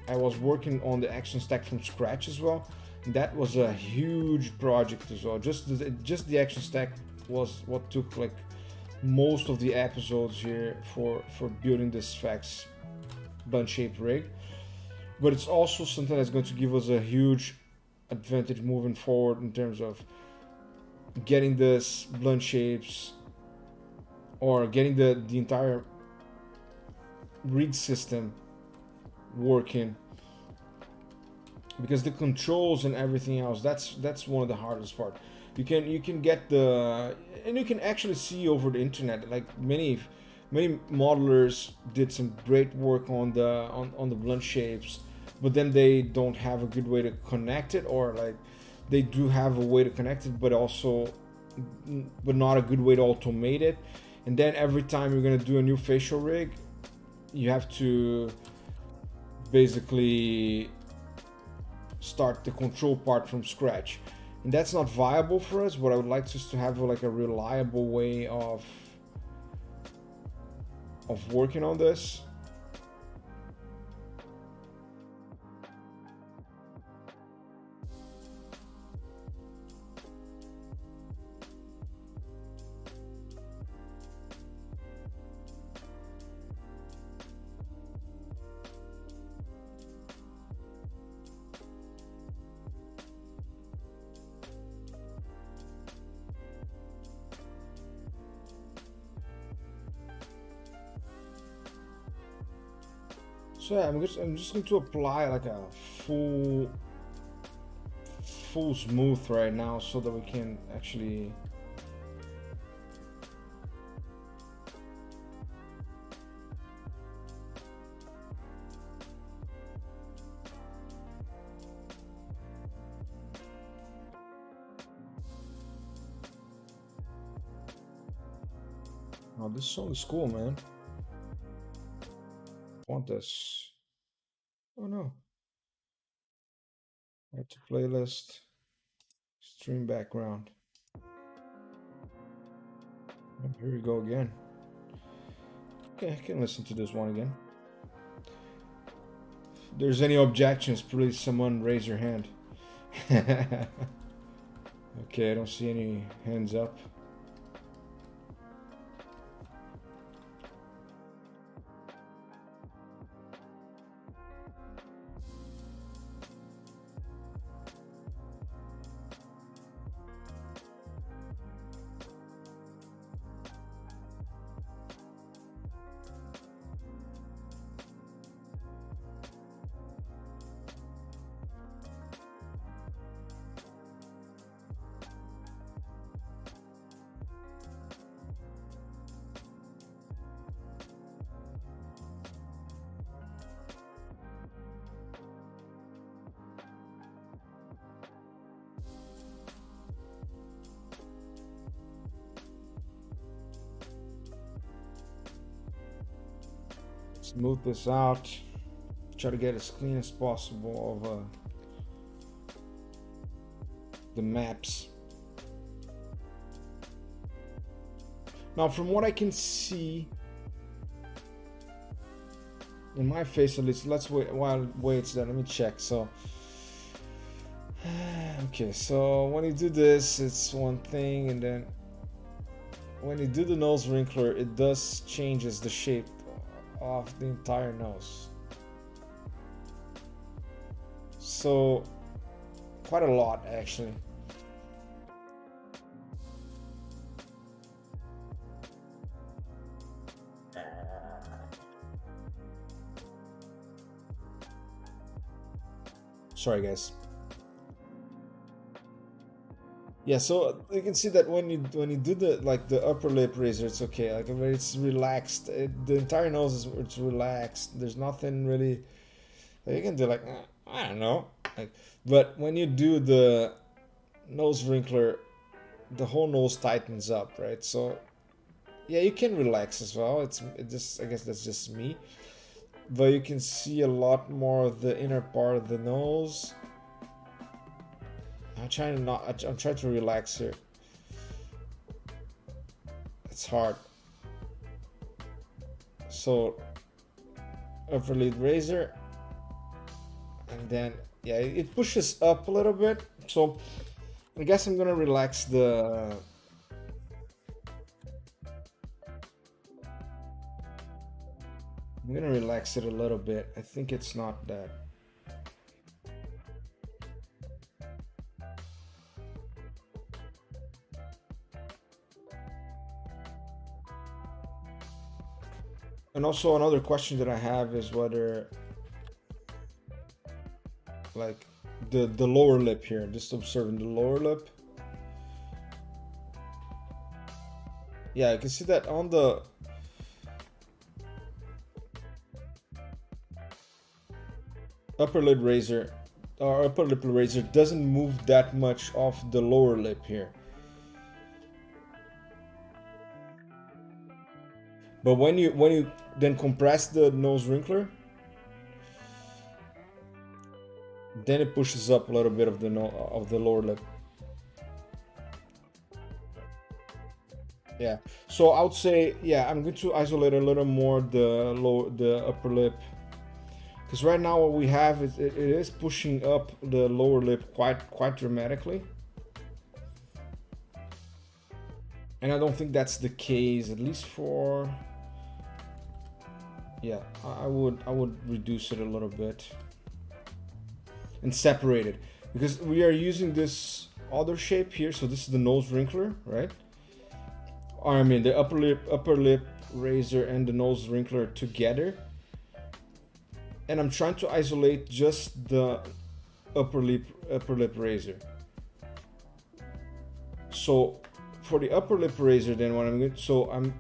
I was working on the action stack from scratch as well. And that was a huge project as well. Just the action stack was what took like most of the episodes here for building this FACS blunt shaped rig. But it's also something that's going to give us a huge advantage moving forward in terms of getting this blunt shapes, or getting the entire rig system working, because the controls and everything else, that's one of the hardest part. You can get and you can actually see over the internet, like many modelers did some great work on the blunt shapes, but then they don't have a good way to connect it, or like they do have a way to connect it, but not a good way to automate it. And then every time you're gonna do a new facial rig, you have to basically start the control part from scratch, and that's not viable for us. What I would like is to have like a reliable way of working on this. So yeah, I'm just going to apply like a full smooth right now, so that we can actually oh, this song is cool, man. I want this. Oh no. Add to playlist. Stream background. Oh, here we go again. Okay, I can listen to this one again. If there's any objections, please someone raise your hand. Okay, I don't see any hands up. Smooth this out. Try to get as clean as possible of the maps. Now, from what I can see, in my face at least. Let's wait while it waits then. Let me check. So okay, so when you do this, it's one thing, and then when you do the nose wrinkler, it does changes the shape of the entire nose. So quite a lot actually. Sorry guys. Yeah, so you can see that when you do the upper lip razor, it's okay. Like when it's relaxed, the entire nose it's relaxed. There's nothing really you can do, like I don't know. Like, but when you do the nose wrinkler, the whole nose tightens up, right? So yeah, you can relax as well. It just, I guess that's just me. But you can see a lot more of the inner part of the nose. I'm trying to relax here. It's hard. So upper lid razor, and then yeah, it pushes up a little bit. So I guess I'm gonna relax the I'm gonna relax it a little bit. I think it's not that. And also another question that I have is whether, like, the lower lip here, just observing the lower lip. Yeah, I can see that on the upper lid razor, or upper lip razor doesn't move that much off the lower lip here. But when you then compress the nose wrinkler, then it pushes up a little bit of the lower lip. Yeah. So I would say, yeah, I'm going to isolate a little more the upper lip, because right now what we have is it is pushing up the lower lip quite dramatically. And I don't think that's the case, at least for, yeah, I would reduce it a little bit and separate it, because we are using this other shape here. So this is the nose wrinkler, right? Or I mean the upper lip razor and the nose wrinkler together. And I'm trying to isolate just the upper lip razor. So for the upper lip razor, then what I'm going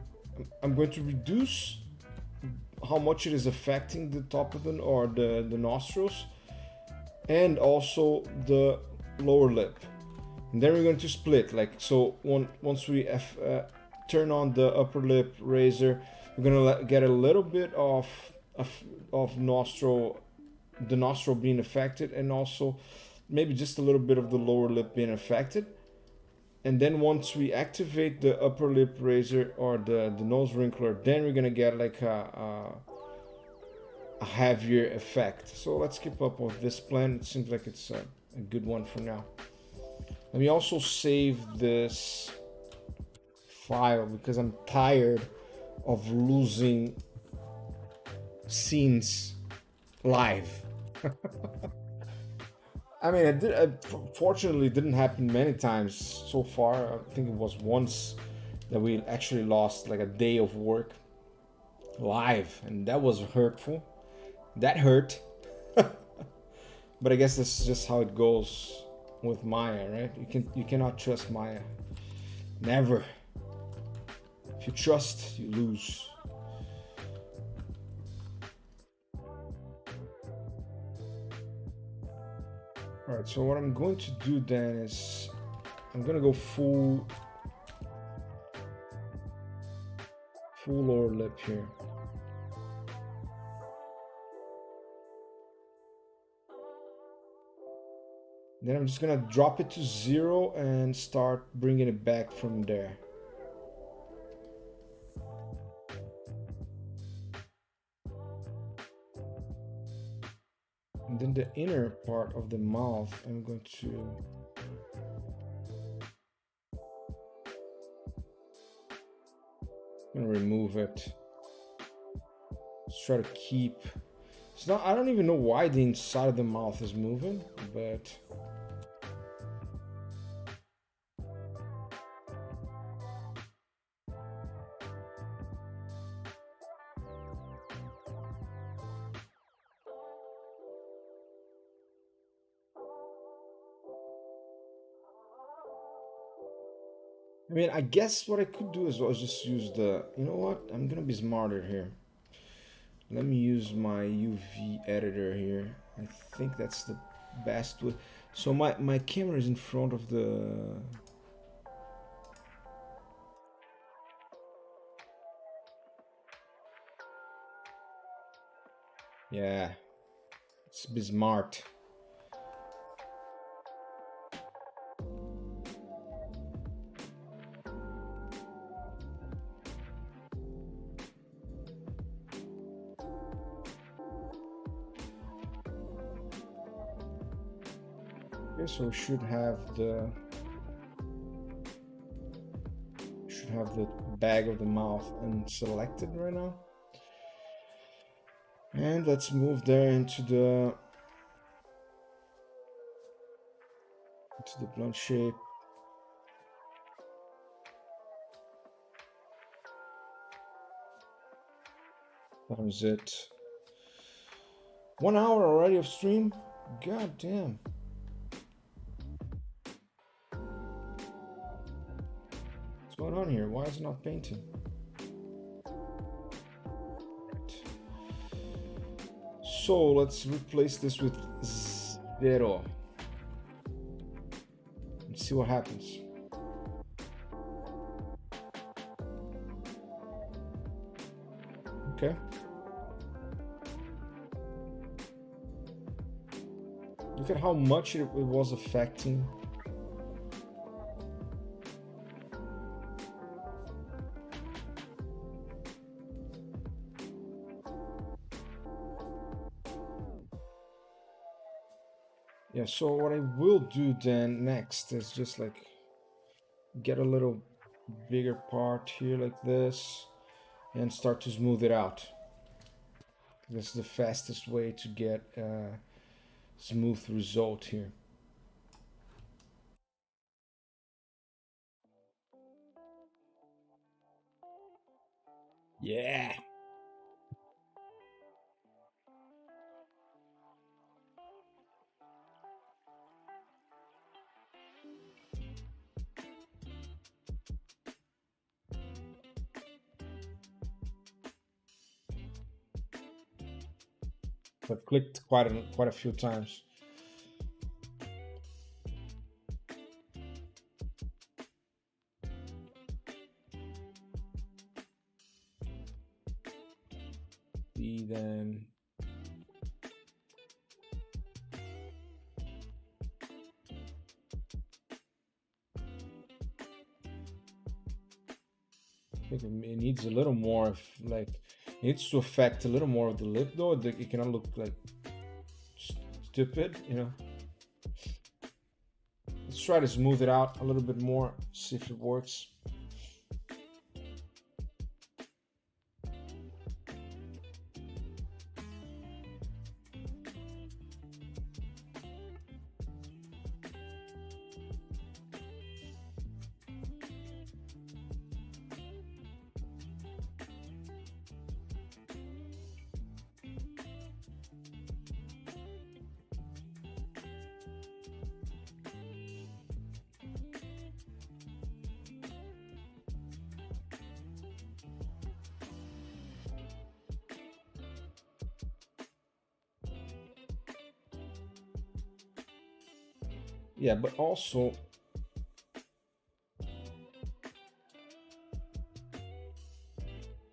I'm going to reduce how much it is affecting the top of the nostrils, and also the lower lip. And then we're going to split, like, so once we turn on the upper lip razor, we're gonna get a little bit of nostril, the nostril being affected, and also maybe just a little bit of the lower lip being affected. And then once we activate the upper lip razor or the nose wrinkler, then we're gonna get like a heavier effect. So let's keep up with this plan. It seems like it's a good one for now. Let me also save this file, because I'm tired of losing scenes live. I mean, it fortunately didn't happen many times so far. I think it was once that we actually lost like a day of work live, and that was hurtful. That hurt. But I guess that's just how it goes with Maya, right? You cannot trust Maya. Never. If you trust, you lose. Alright, so what I'm going to do then is I'm gonna go full lower lip here. Then I'm just gonna drop it to 0 and start bringing it back from there. the inner part of the mouth, I'm going to remove it. Let's try to keep. It's not. I don't even know why the inside of the mouth is moving, but. I mean, I guess what I could do as well is just use the, you know what? I'm gonna be smarter here. Let me use my UV editor here. I think that's the best way. So my camera is in front of the... Yeah, let's be smart. Okay, so we should have the bag of the mouth unselected right now. And let's move there into the blunt shape. That was it. 1 hour already of stream? God damn. What's going on here? Why is it not painting? So let's replace this with 0 and see what happens. Okay. Look at how much it was affecting. Yeah, so what I will do then next is just like get a little bigger part here like this and start to smooth it out. This is the fastest way to get a smooth result here. Yeah. I've clicked quite a few times. Then I think it needs a little more of like it needs to affect a little more of the lip though. It cannot look like stupid, you know. Let's try to smooth it out a little bit more, see if it works. Yeah, but also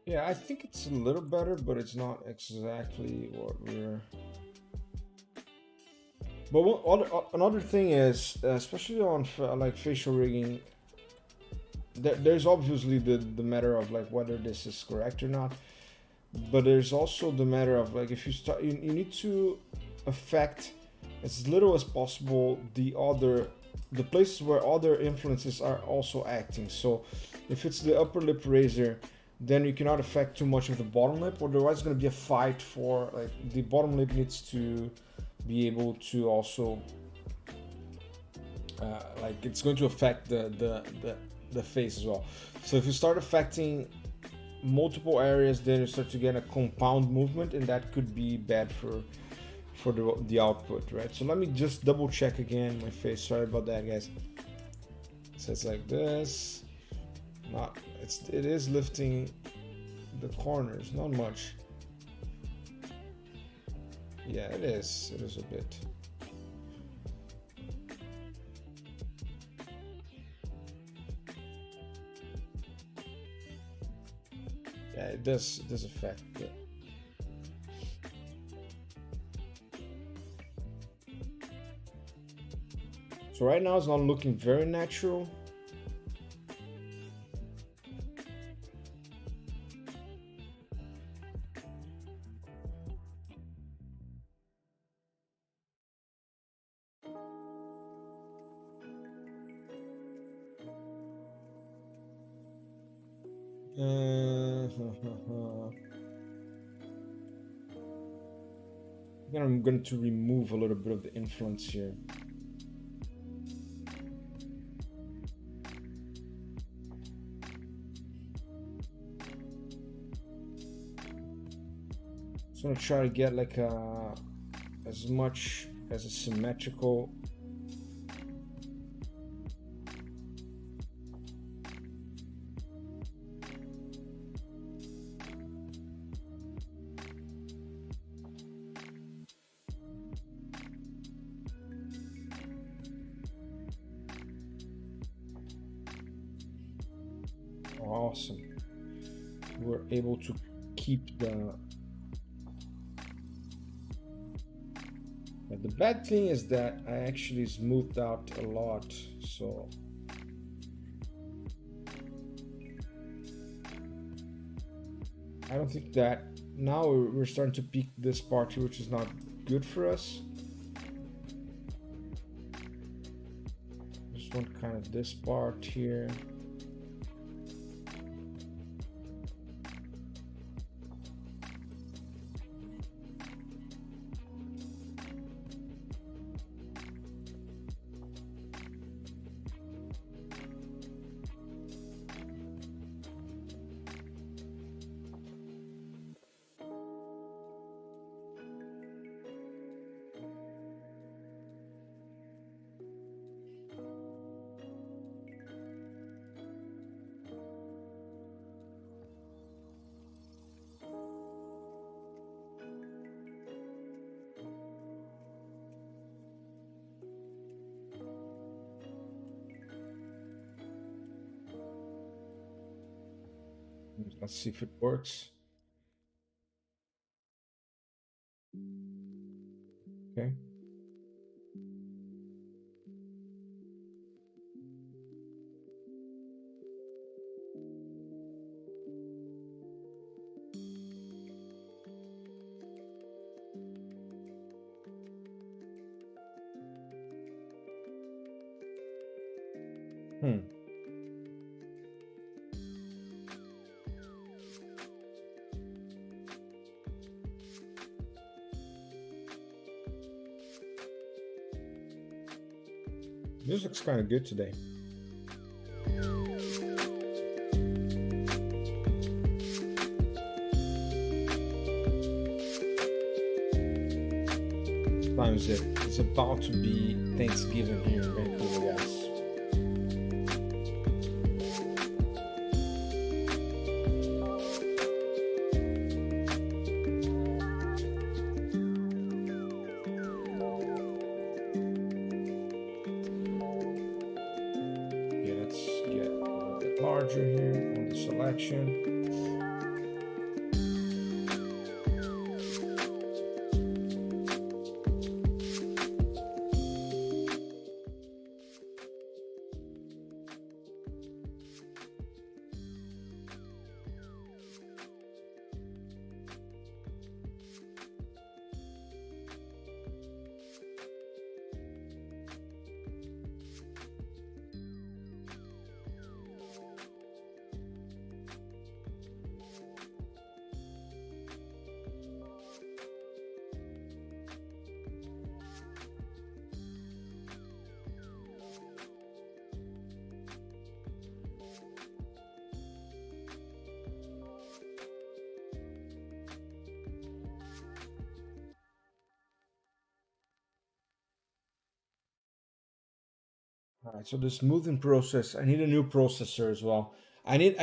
yeah, I think it's a little better, but it's not exactly what we're. But another thing is, especially on like facial rigging, there's obviously the matter of like whether this is correct or not, but there's also the matter of like if you start, you need to affect as little as possible the places where other influences are also acting. So if it's the upper lip razor, then you cannot affect too much of the bottom lip, otherwise it's going to be a fight for, like, the bottom lip needs to be able to also like, it's going to affect the face as well. So if you start affecting multiple areas, then you start to get a compound movement, and that could be bad for the output, right? So let me just double check again my face. Sorry about that, guys. So it's like this. It is lifting the corners, not much. Yeah, it is a bit. Yeah, it does affect it. So right now it's not looking very natural. Then I'm going to remove a little bit of the influence here. So I'm gonna try to get like as much as a symmetrical. Awesome. We're able to keep the bad thing is that I actually smoothed out a lot, so I don't think that now we're starting to peak this part here, which is not good for us. Just want kind of this part here. Let's see if it works. Okay. This looks kind of good today. Times it. It's about to be Thanksgiving here in Vancouver, guys. Larger here on the selection. All right, so the smoothing process, I need a new processor as well. I need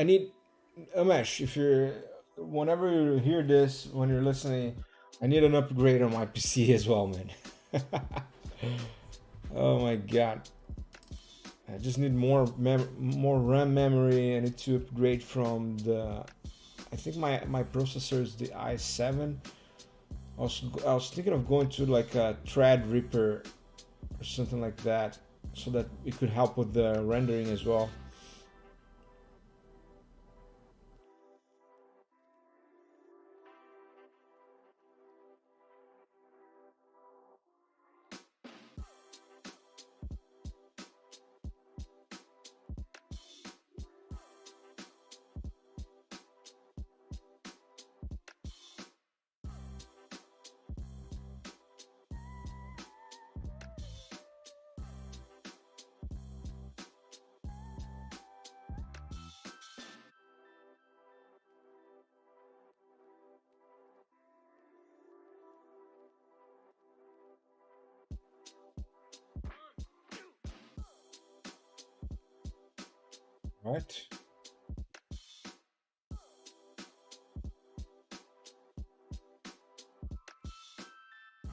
Umesh, if you're, whenever you hear this, when you're listening, I need an upgrade on my PC as well, man. Oh my god. I just need more RAM memory. I need to upgrade from the, I think my processor is the i7. I was thinking of going to like a Threadripper or something like that, so that it could help with the rendering as well. Right?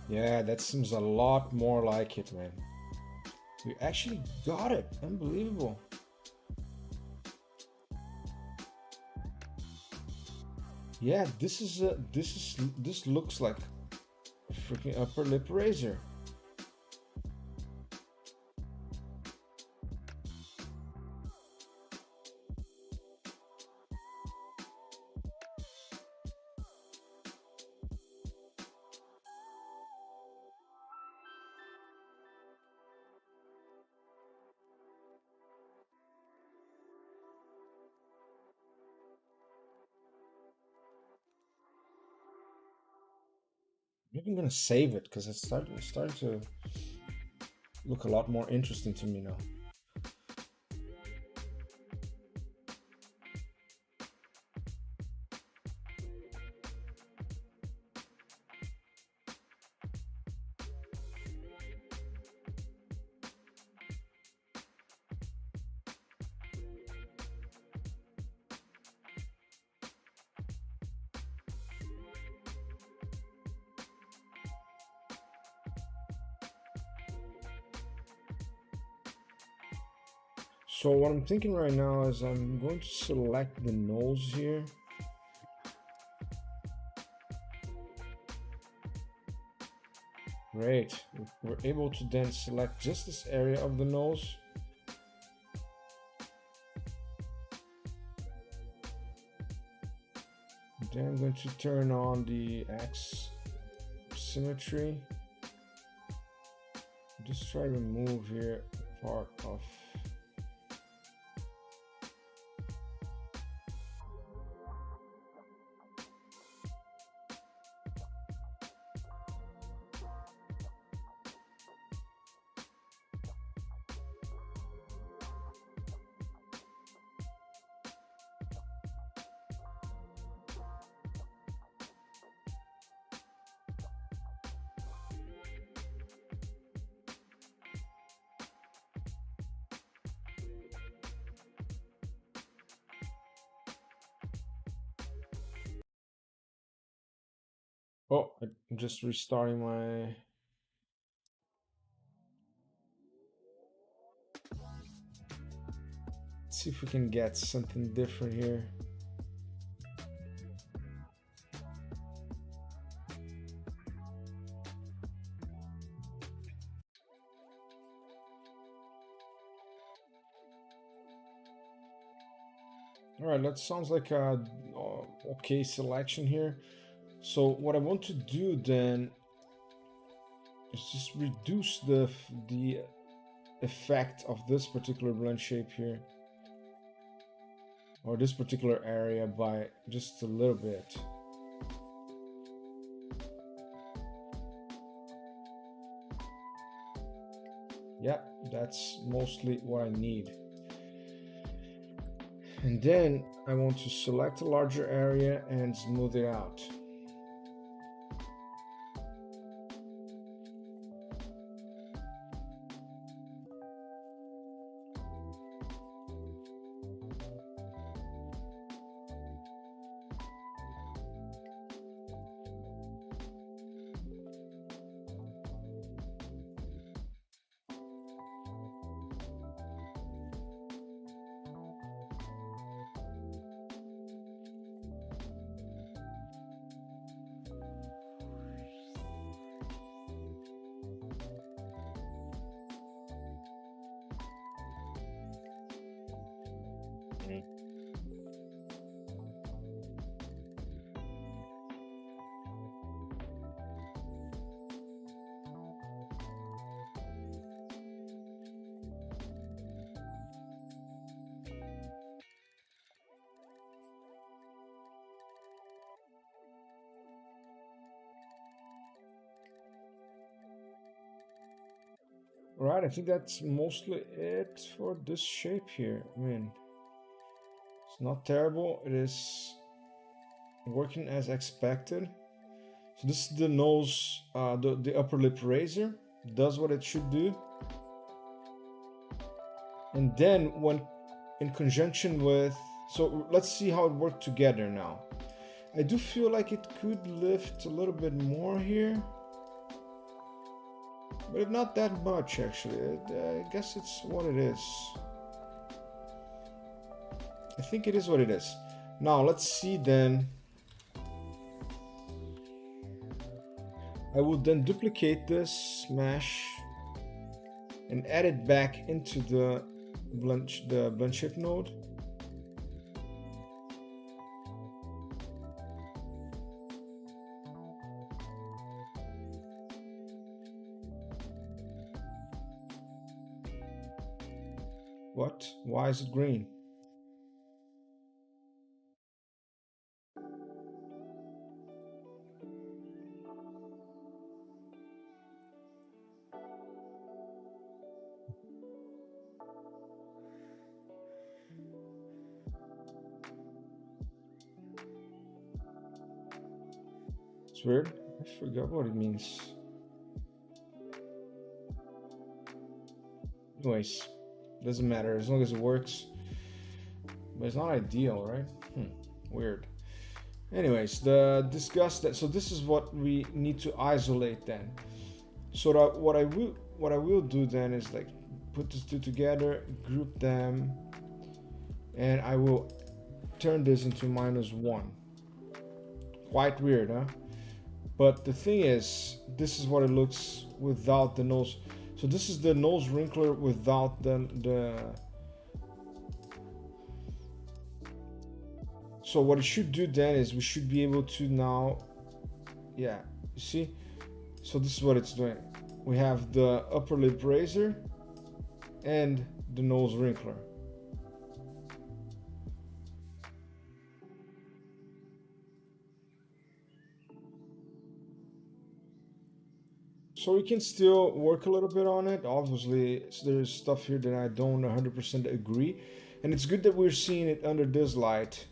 Yeah, that seems a lot more like it, man. We actually got it. Unbelievable. Yeah, this looks like a freaking upper lip razor. Maybe I'm gonna save it because it's starting to look a lot more interesting to me now. So what I'm thinking right now is I'm going to select the nose here. Great. We're able to then select just this area of the nose. Then I'm going to turn on the X symmetry. Just try to remove here part of. Oh, I'm just restarting my. Let's see if we can get something different here. All right, that sounds like a okay selection here. So what I want to do then is just reduce the effect of this particular blend shape here, or this particular area, by just a little bit. Yeah, that's mostly what I need. And then I want to select a larger area and smooth it out. Right, I think that's mostly it for this shape here. I mean, it's not terrible. It is working as expected. So this is the nose, the upper lip razor. Does what it should do. And then when in conjunction with, so let's see how it worked together now. I do feel like it could lift a little bit more here. But not that much, actually. I guess it's what it is. I think it is what it is. Now, let's see then. I will then duplicate this mesh and add it back into the blend shape node. What? Why is it green? It's weird. I forgot what it means. Anyways, doesn't matter as long as it works. But it's not ideal, right? Weird. Anyways, discuss that. So this is what we need to isolate then. So that what I will do then is like put these two together, group them, and I will turn this into -1. Quite weird, huh? But the thing is, this is what it looks without the nose. So this is the nose wrinkler without the so what it should do then is we should be able to now, yeah, you see? So this is what it's doing. We have the upper lip razor and the nose wrinkler. So we can still work a little bit on it. Obviously, there's stuff here that I don't 100% agree. And it's good that we're seeing it under this light,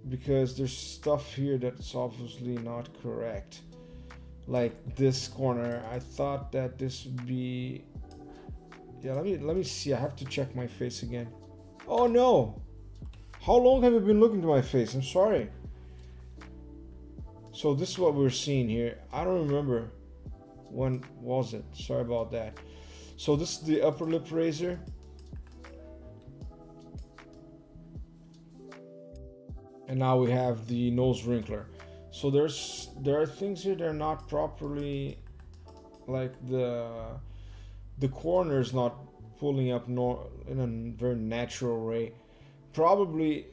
because there's stuff here that's obviously not correct. Like this corner, I thought that this would be, yeah, let me see. I have to check my face again. Oh no! How long have you been looking to my face? I'm sorry. So this is what we're seeing here. I don't remember when was it. Sorry about that. So this is the upper lip razor. And now we have the nose wrinkler. So there are things here that are not properly, like the corner is not pulling up in a very natural way. Probably,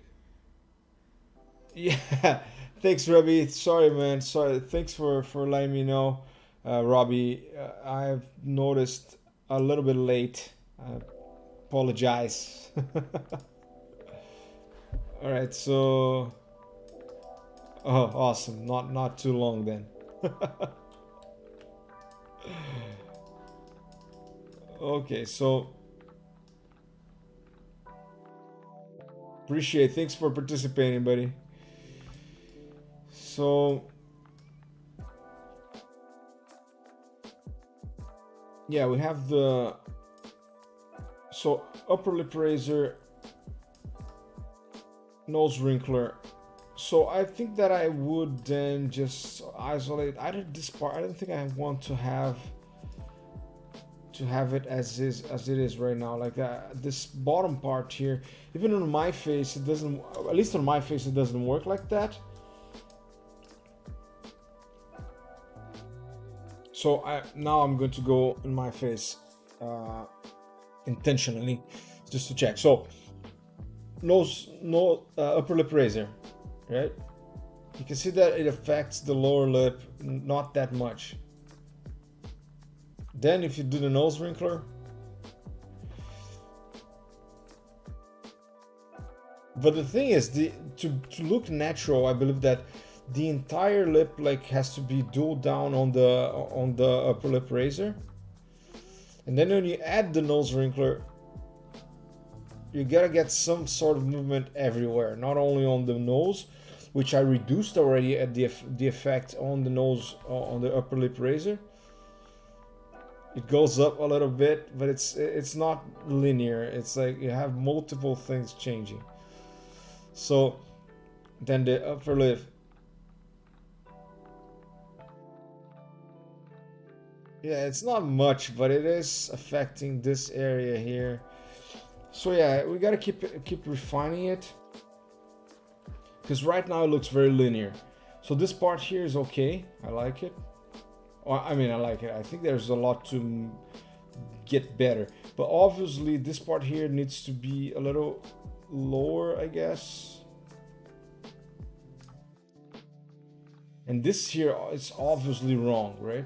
yeah. Thanks, Robbie. Sorry, man. Sorry. Thanks for letting me know, Robbie. I've noticed a little bit late. I apologize. All right. So, oh, awesome. Not too long then. Okay. So, appreciate. Thanks for participating, buddy. So yeah, we have the upper lip razor, nose wrinkler. So I think that I would then just isolate either this part. I don't think I want to have it as it is right now. Like this bottom part here, even on my face, it doesn't. At least on my face, it doesn't work like that. So now I'm going to go in my face intentionally. just to check. So upper lip razor, right? You can see that it affects the lower lip not that much. Then if you do the nose wrinkler, but the thing is, to look natural, I believe that the entire lip like has to be dulled down on the upper lip razor, and then when you add the nose wrinkler, you gotta get some sort of movement everywhere, not only on the nose, which I reduced already at the effect on the nose on the upper lip razor. It goes up a little bit, but it's not linear. It's like you have multiple things changing. So then the upper lip, yeah, it's not much, but it is affecting this area here. So yeah, we gotta keep refining it, because right now it looks very linear. So this part here is okay. I like it. I mean, I like it. I think there's a lot to get better, but obviously this part here needs to be a little lower, I guess. And this here is obviously wrong, right?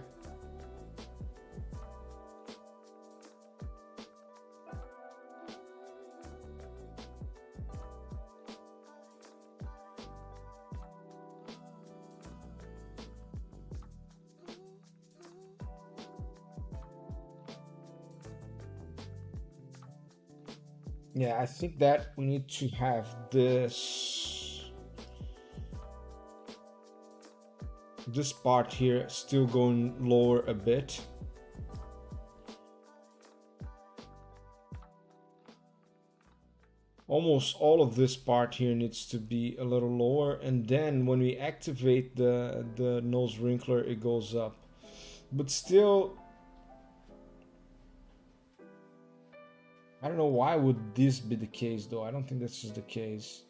Yeah, I think that we need to have this part here still going lower a bit. Almost all of this part here needs to be a little lower, and then when we activate the nose wrinkler, it goes up. But still, I don't know why would this be the case though. I don't think this is the case.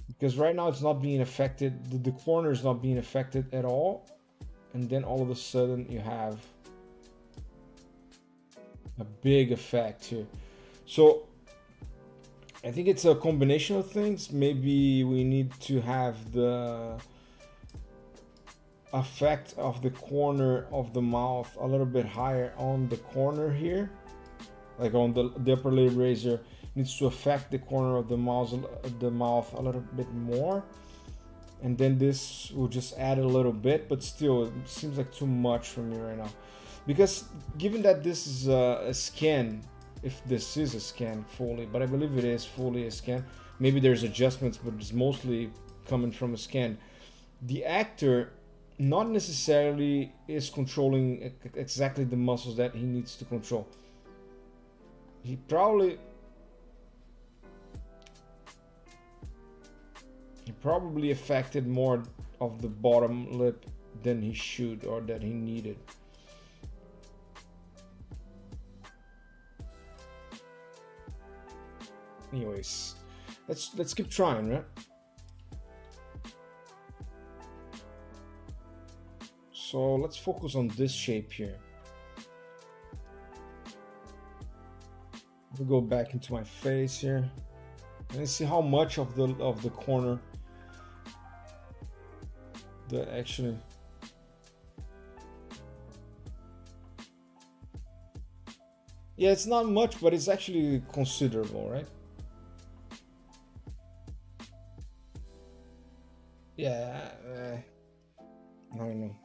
Because right now it's not being affected, the corner is not being affected at all. And then all of a sudden you have a big effect here. So I think it's a combination of things. Maybe we need to have the effect of the corner of the mouth a little bit higher on the corner here, like on the upper lip razor needs to affect the corner of the mouth a little bit more, and then this will just add a little bit, but still it seems like too much for me right now, because given that this is a scan, if this is a scan fully, but I believe it is fully a scan, maybe there's adjustments, but it's mostly coming from a scan, the actor not necessarily is controlling exactly the muscles that he needs to control. He probably affected more of the bottom lip than he should, or that he needed. Anyways, let's keep trying, right? So let's focus on this shape here. I'll go back into my face here and see how much of the corner that actually. Yeah, it's not much, but it's actually considerable, right? Yeah, I don't know.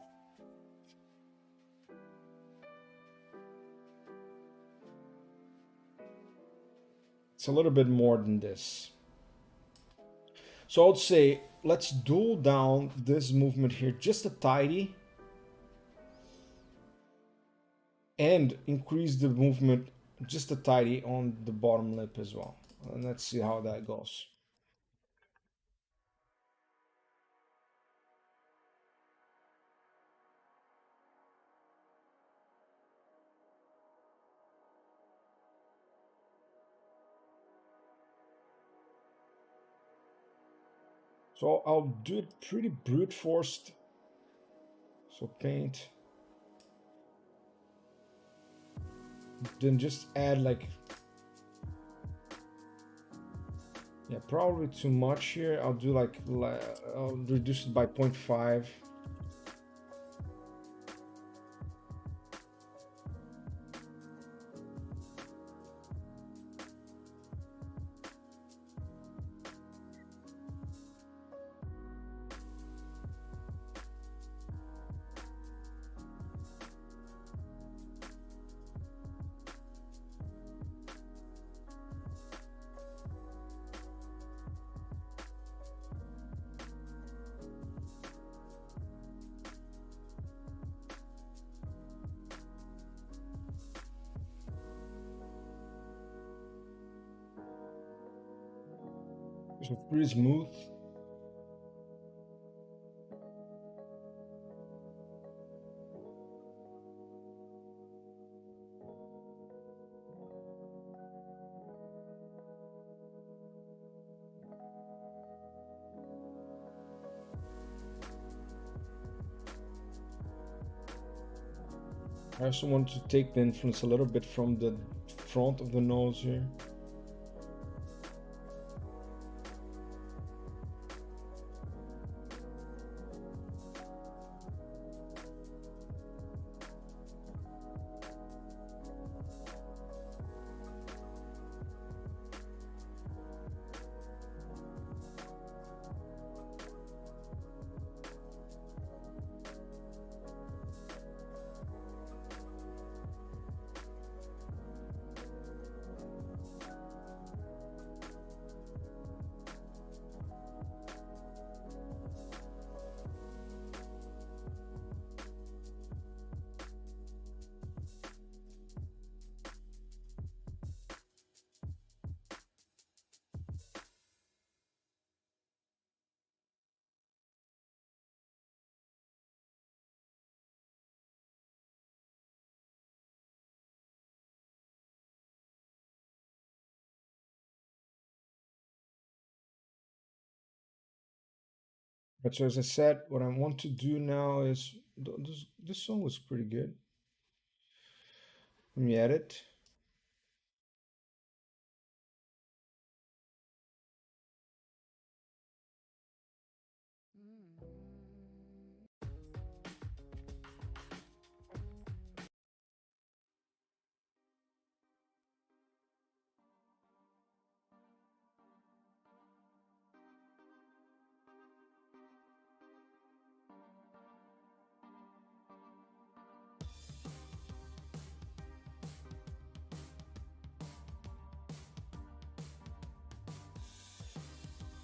It's a little bit more than this. So I would say let's dull down this movement here just a tidy, and increase the movement just a tidy on the bottom lip as well. And let's see how that goes. So I'll do it pretty brute forced. So paint. then just add like, yeah, probably too much here. I'll do like, I'll reduce it by 0.5. So pretty smooth. I also want to take the influence a little bit from the front of the nose here. But so as I said, what I want to do now is, this song was pretty good. Let me edit.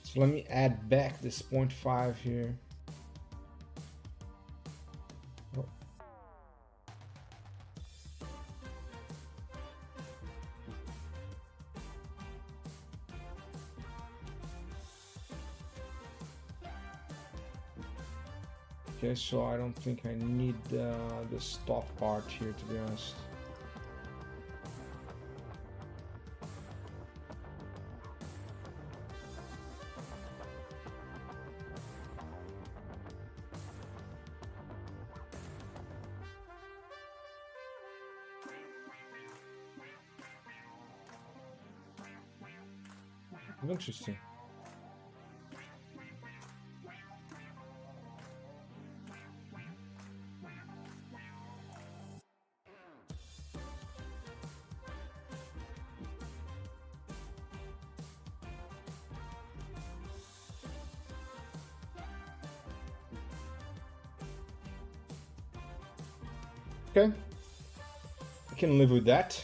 So let me add back this 0.5 here. Oh. Okay, so I don't think I need the stop part here, to be honest. Interesting. Okay, I can live with that.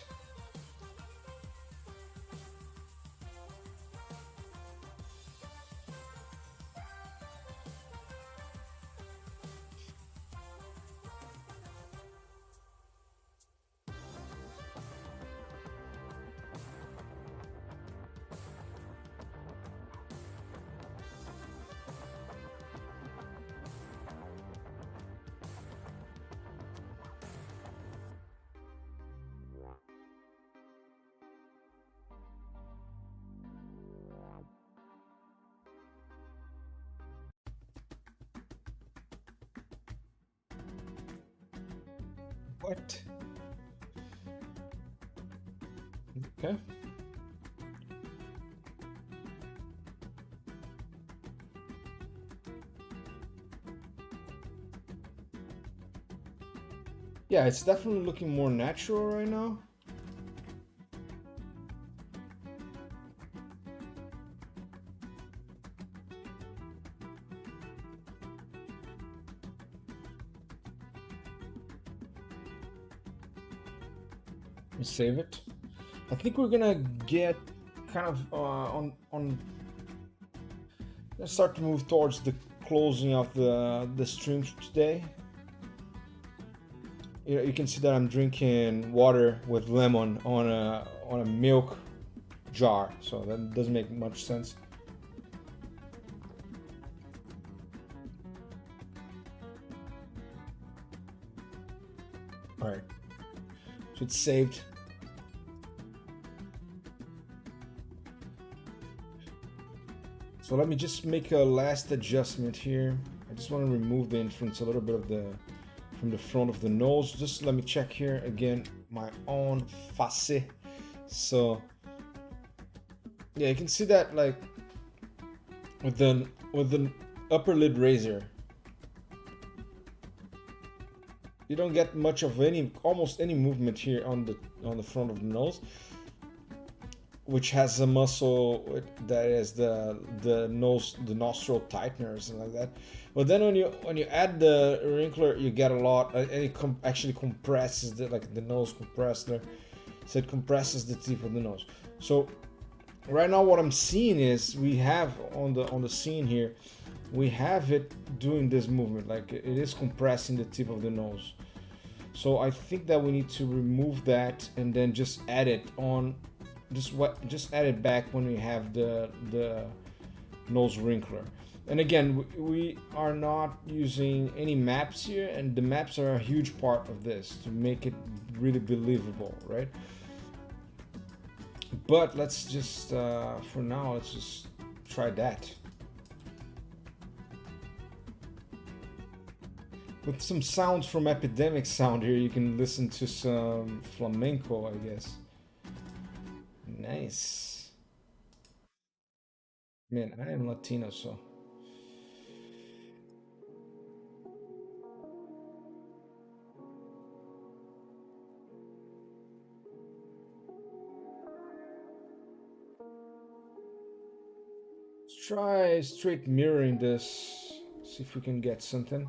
What? Okay. Yeah, it's definitely looking more natural right now. Let me save it. I think we're gonna get kind of on. Let's start to move towards the closing of the stream today. You can see that I'm drinking water with lemon on a milk jar, so that doesn't make much sense. All right, so it's saved. So let me just make a last adjustment here. I just want to remove the inference a little bit of the from the front of the nose. Just let me check here again my own FACS. So yeah, you can see that like with the upper lid razor, you don't get much of almost any movement here on the front of the nose, which has a muscle that is the nostril tightener or something like that. But then when you add the wrinkler, you get a lot, and it actually compresses the nose compressor, so it compresses the tip of the nose. So right now, what I'm seeing is we have on the scene here, we have it doing this movement, like it is compressing the tip of the nose. So I think that we need to remove that and then just add it on. Just add it back when we have the nose wrinkler. And again, we are not using any maps here, and the maps are a huge part of this to make it really believable, right? But let's just for now, let's just try that with some sounds from Epidemic Sound here. You can listen to some flamenco, I guess. Nice. Man, I am Latino, so. Let's try straight mirroring this. See if we can get something.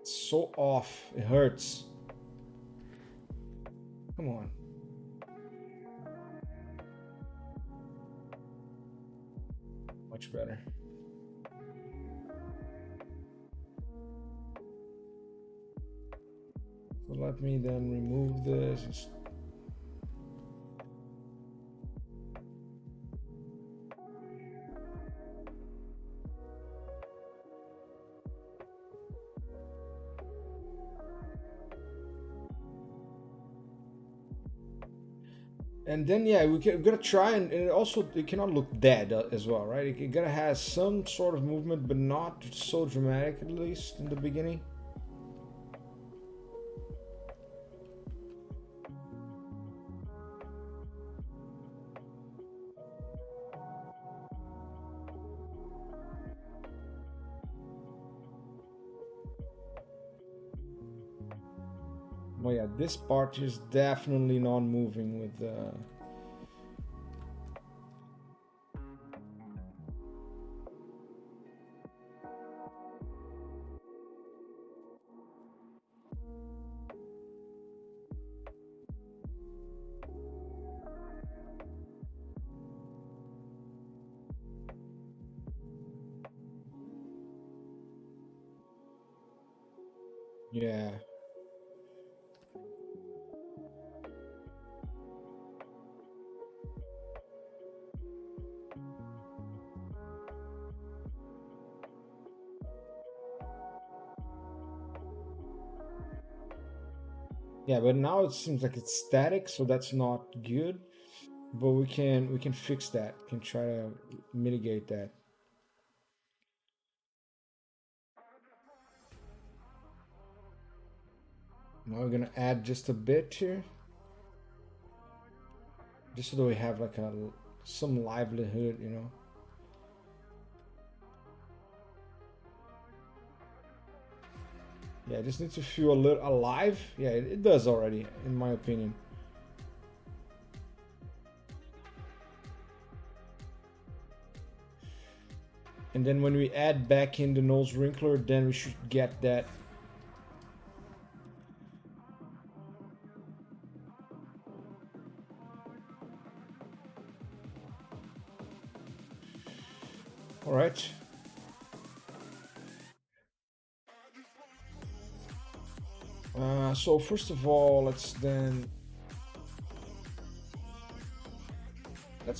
It's so off. It hurts. Come on. Much better. So let me then remove this. And then yeah, we gotta try and it cannot look dead as well, right? It gotta have some sort of movement, but not so dramatic, at least in the beginning. Well, yeah, this part is definitely not moving with the. Yeah. Yeah, but now it seems like it's static, so that's not good. But we can fix that. We can try to mitigate that. Now we're gonna add just a bit here, just so that we have like some livelihood, you know. Yeah, I just need to feel a little alive. Yeah, it does already, in my opinion. And then when we add back in the nose wrinkler, then we should get that. All right. So first of all, that's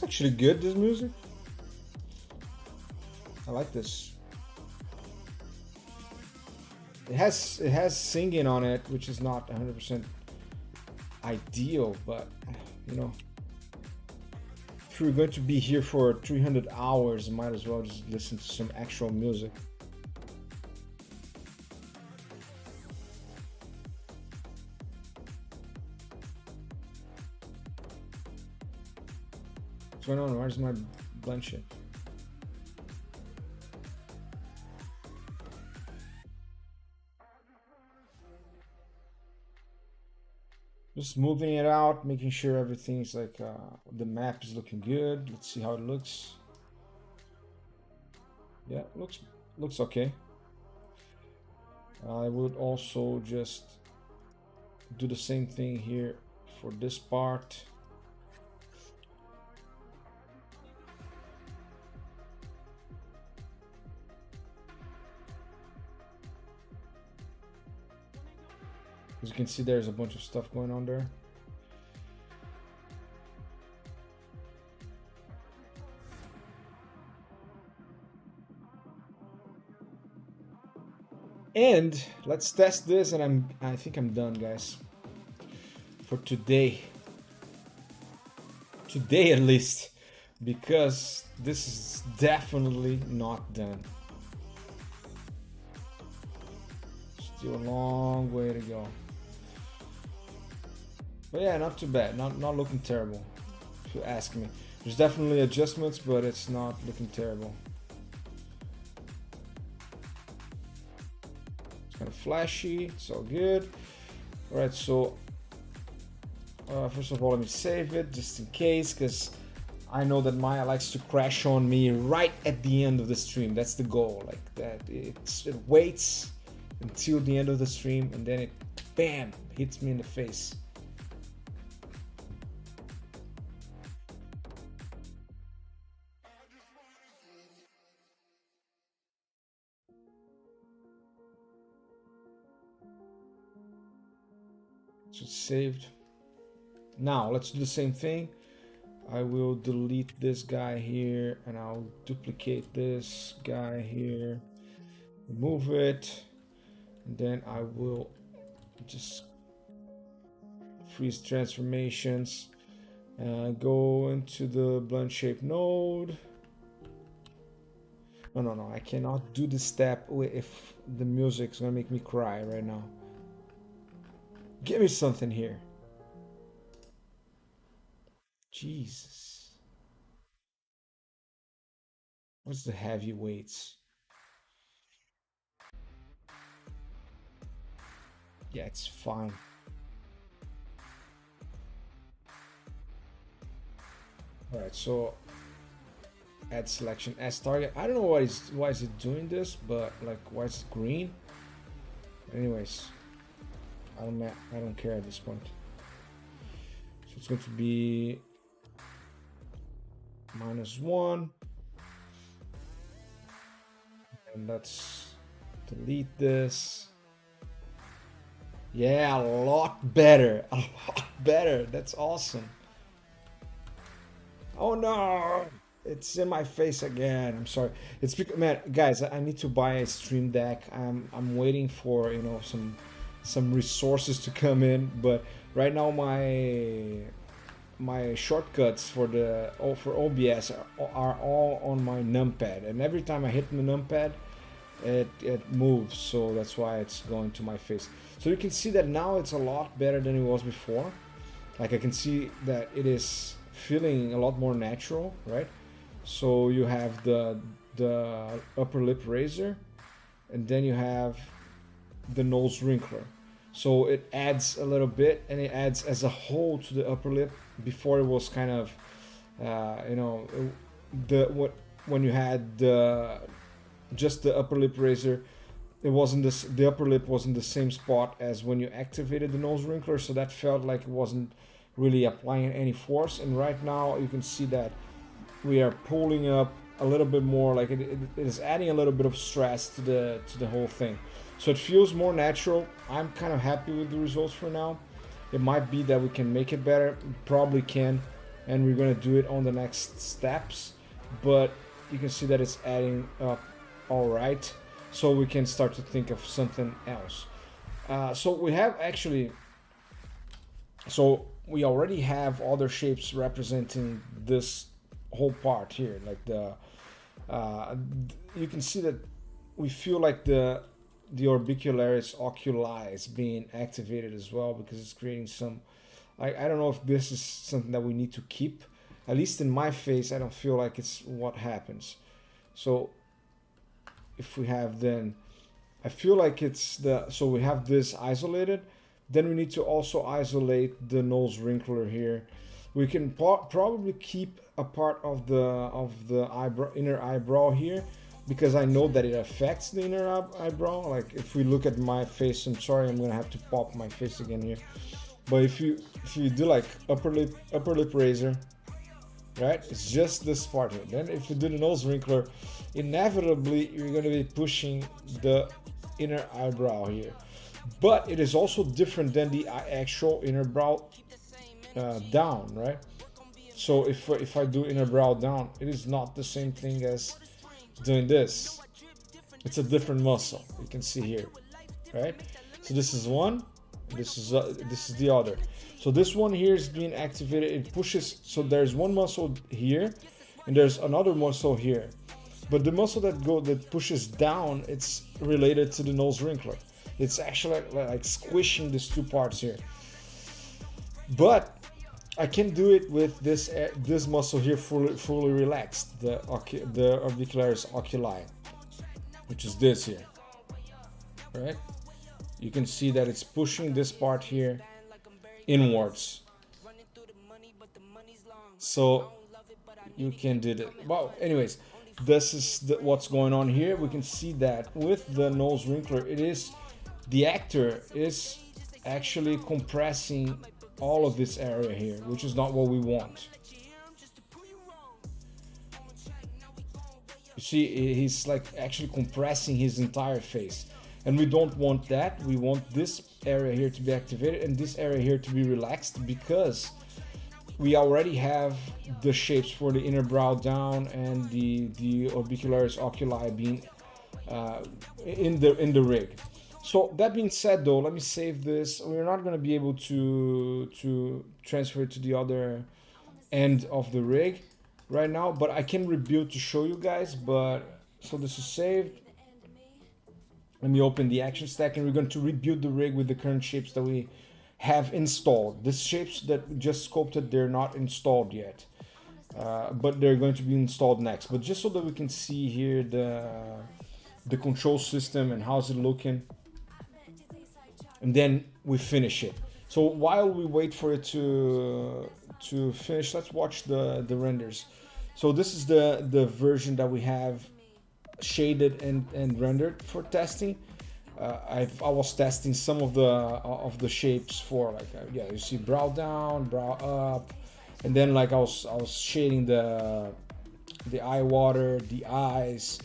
actually good, this music. I like this. It has singing on it, which is not 100% ideal, but you know, if we're going to be here for 300 hours, might as well just listen to some actual music. What's going on? Where's my blend shit? Just moving it out, making sure everything's like the map is looking good. Let's see how it looks. Yeah, looks okay. I would also just do the same thing here for this part. As you can see, there's a bunch of stuff going on there. And let's test this, and I think I'm done, guys, for today. Today at least, because this is definitely not done. Still a long way to go. But yeah, not too bad. Not looking terrible, if you ask me. There's definitely adjustments, but it's not looking terrible. It's kind of flashy. It's all good. All right, so first of all, let me save it just in case, because I know that Maya likes to crash on me right at the end of the stream. That's the goal. Like that, it waits until the end of the stream, and then it, bam, hits me in the face. So it's saved. Now let's do the same thing. I will delete this guy here, and I'll duplicate this guy here, remove it, and then I will just freeze transformations, go into the blend shape node. No, I cannot do this step if the music's gonna make me cry right now. Give me something here. Jesus. What's the heavyweights? Yeah, it's fine. Alright, so add selection as target. I don't know why is it doing this, but like why is it green? Anyways, I don't care at this point. So it's going to be -1, and let's delete this. Yeah, a lot better. A lot better. That's awesome. Oh no, it's in my face again. I'm sorry. It's because, man, guys, I need to buy a stream deck. I'm waiting for, you know, some resources to come in, but right now my shortcuts for OBS are all on my numpad, and every time I hit the numpad, it moves, so that's why it's going to my face. So you can see that now it's a lot better than it was before. Like I can see that it is feeling a lot more natural, right? So you have the upper lip razor, and then you have the nose wrinkler. So it adds a little bit, and it adds as a whole to the upper lip. Before it was kind of, when you had just the upper lip razor, it wasn't this. The upper lip wasn't the same spot as when you activated the nose wrinkler, so that felt like it wasn't really applying any force. And right now you can see that we are pulling up a little bit more, like it is adding a little bit of stress to the whole thing. So it feels more natural. I'm kind of happy with the results for now. It might be that we can make it better, probably can, and we're gonna do it on the next steps. But you can see that it's adding up all right. So we can start to think of something else. So we have actually, so we already have other shapes representing this whole part here. Like you can see that we feel like the orbicularis oculi is being activated as well, because it's creating some, I don't know if this is something that we need to keep. At least in my face, I don't feel like it's what happens. So if we have, then I feel like it's so we have this isolated, then we need to also isolate the nose wrinkler here. We can probably keep a part of the eyebrow, inner eyebrow here, because I know that it affects the inner eyebrow. Like if we look at my face, I'm sorry, I'm gonna have to pop my face again here. But if you do like upper lip razor, right? It's just this part here. Then if you do the nose wrinkler, inevitably you're gonna be pushing the inner eyebrow here. But it is also different than the actual inner brow down, right? So if I do inner brow down, it is not the same thing as doing this. It's a different muscle. You can see here, right? So this is one, this is the other. So this one here is being activated. It pushes. So there's one muscle here, and there's another muscle here. But the muscle that pushes down, it's related to the nose wrinkler. It's actually like squishing these two parts here. But I can do it with this muscle here fully relaxed, the orbicularis oculi, which is this here, right? You can see that it's pushing this part here inwards. So you can do that. Well, anyways, this is what's going on here. We can see that with the nose wrinkler, the actor is actually compressing all of this area here, which is not what we want. You see, he's like actually compressing his entire face, and we don't want that. We want this area here to be activated and this area here to be relaxed, because we already have the shapes for the inner brow down and the orbicularis oculi being in the rig. So that being said, though, let me save this. We're not going to be able to transfer it to the other end of the rig right now, but I can rebuild to show you guys. But so this is saved. Let me open the action stack, and we're going to rebuild the rig with the current shapes that we have installed. These shapes that we just sculpted, they're not installed yet, but they're going to be installed next. But just so that we can see here the control system and how's it looking, and then we finish it. So while we wait for it to finish, let's watch the renders. So this is the version that we have shaded and rendered for testing. I was testing some of the shapes for you see brow down, brow up, and then I was shading the eye water, the eyes,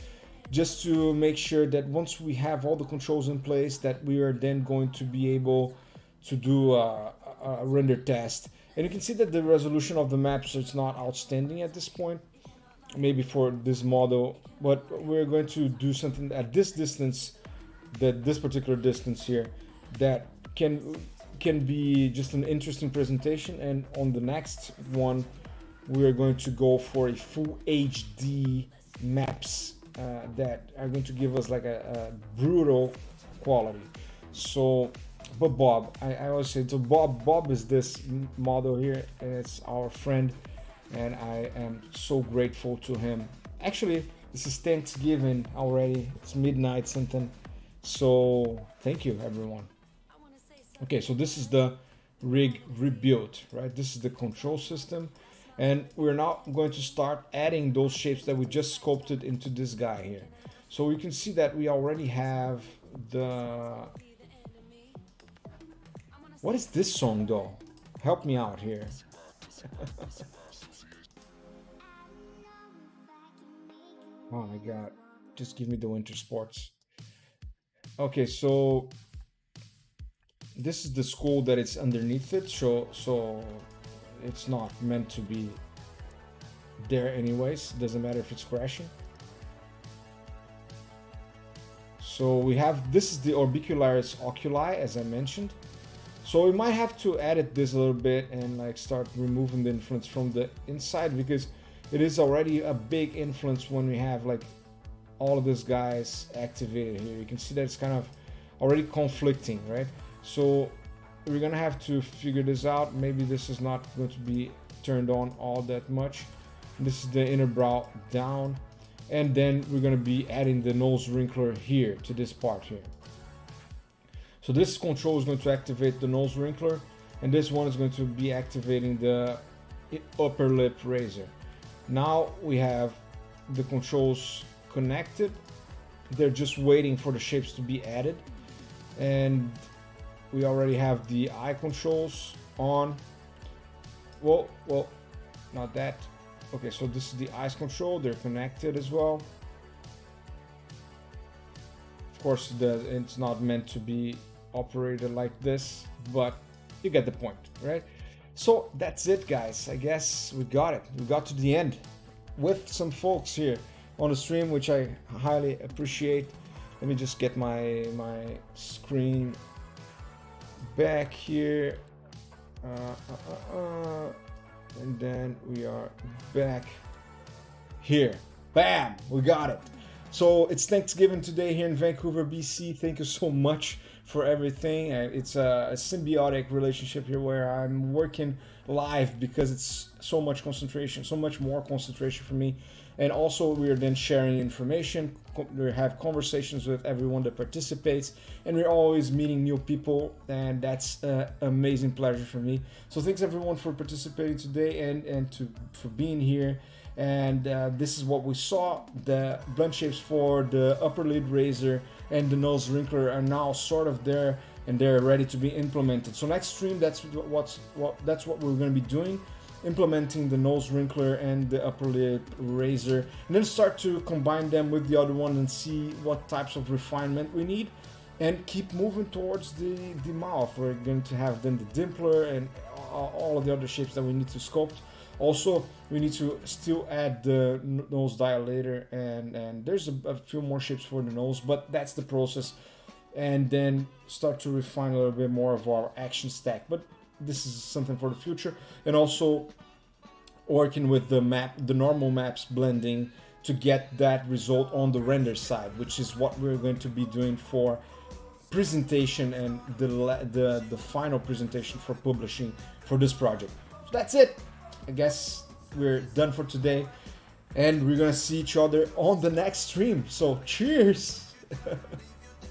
just to make sure that once we have all the controls in place, that we are then going to be able to do a render test. And you can see that the resolution of the maps, it's not outstanding at this point, maybe for this model, but we're going to do something at this distance, this particular distance here, that can be just an interesting presentation. And on the next one, we are going to go for a full HD maps that are going to give us like a brutal quality. So, but Bob, I always say, so Bob is this model here, and it's our friend, and I am so grateful to him. Actually, this is Thanksgiving already. It's midnight something. So thank you, everyone. Okay, so this is the rig rebuilt, right? This is the control system, and we're now going to start adding those shapes that we just sculpted into this guy here. So you can see that we already have the... What is this song though? Help me out here. Oh my god, just give me the winter sports. Okay, so this is the skull that it's underneath it, so it's not meant to be there anyways. Doesn't matter if it's crashing. So we have, this is the orbicularis oculi, as I mentioned. So we might have to edit this a little bit and like start removing the influence from the inside, because it is already a big influence when we have like all of these guys activated here. You can see that it's kind of already conflicting, right? So we're gonna have to figure this out. Maybe this is not going to be turned on all that much. This is the inner brow down, and then we're gonna be adding the nose wrinkler here to this part here. So this control is going to activate the nose wrinkler, and this one is going to be activating the upper lip razor. Now we have the controls connected. They're just waiting for the shapes to be added, and we already have the eye controls on. Well, not that. Okay, so this is the eyes control. They're connected as well. Of course, it's not meant to be operated like this, but you get the point, right? So that's it, guys. I guess we got it. We got to the end with some folks here on the stream, which I highly appreciate. Let me just get my screen back here, and then we are back here. Bam, we got it. So it's Thanksgiving today here in Vancouver, BC. Thank you so much for everything. It's a symbiotic relationship here where I'm working live because it's so much concentration, so much more concentration for me. And also we are then sharing information. We have conversations with everyone that participates, and we're always meeting new people, and that's an amazing pleasure for me. So thanks everyone for participating today and for being here. And this is what we saw. The blunt shapes for the upper lid razor and the nose wrinkler are now sort of there, and they're ready to be implemented. So next stream, that's what we're going to be doing, implementing the nose wrinkler and the upper lid razor, and then start to combine them with the other one and see what types of refinement we need, and keep moving towards the mouth. We're going to have then the dimpler and all of the other shapes that we need to sculpt. Also, we need to still add the nose dilator, and there's a few more shapes for the nose, but that's the process. And then start to refine a little bit more of our action stack. But this is something for the future. And also working with the normal maps blending to get that result on the render side, which is what we're going to be doing for presentation and the final presentation for publishing for this project. So that's it. I guess we're done for today, and we're gonna see each other on the next stream. So cheers.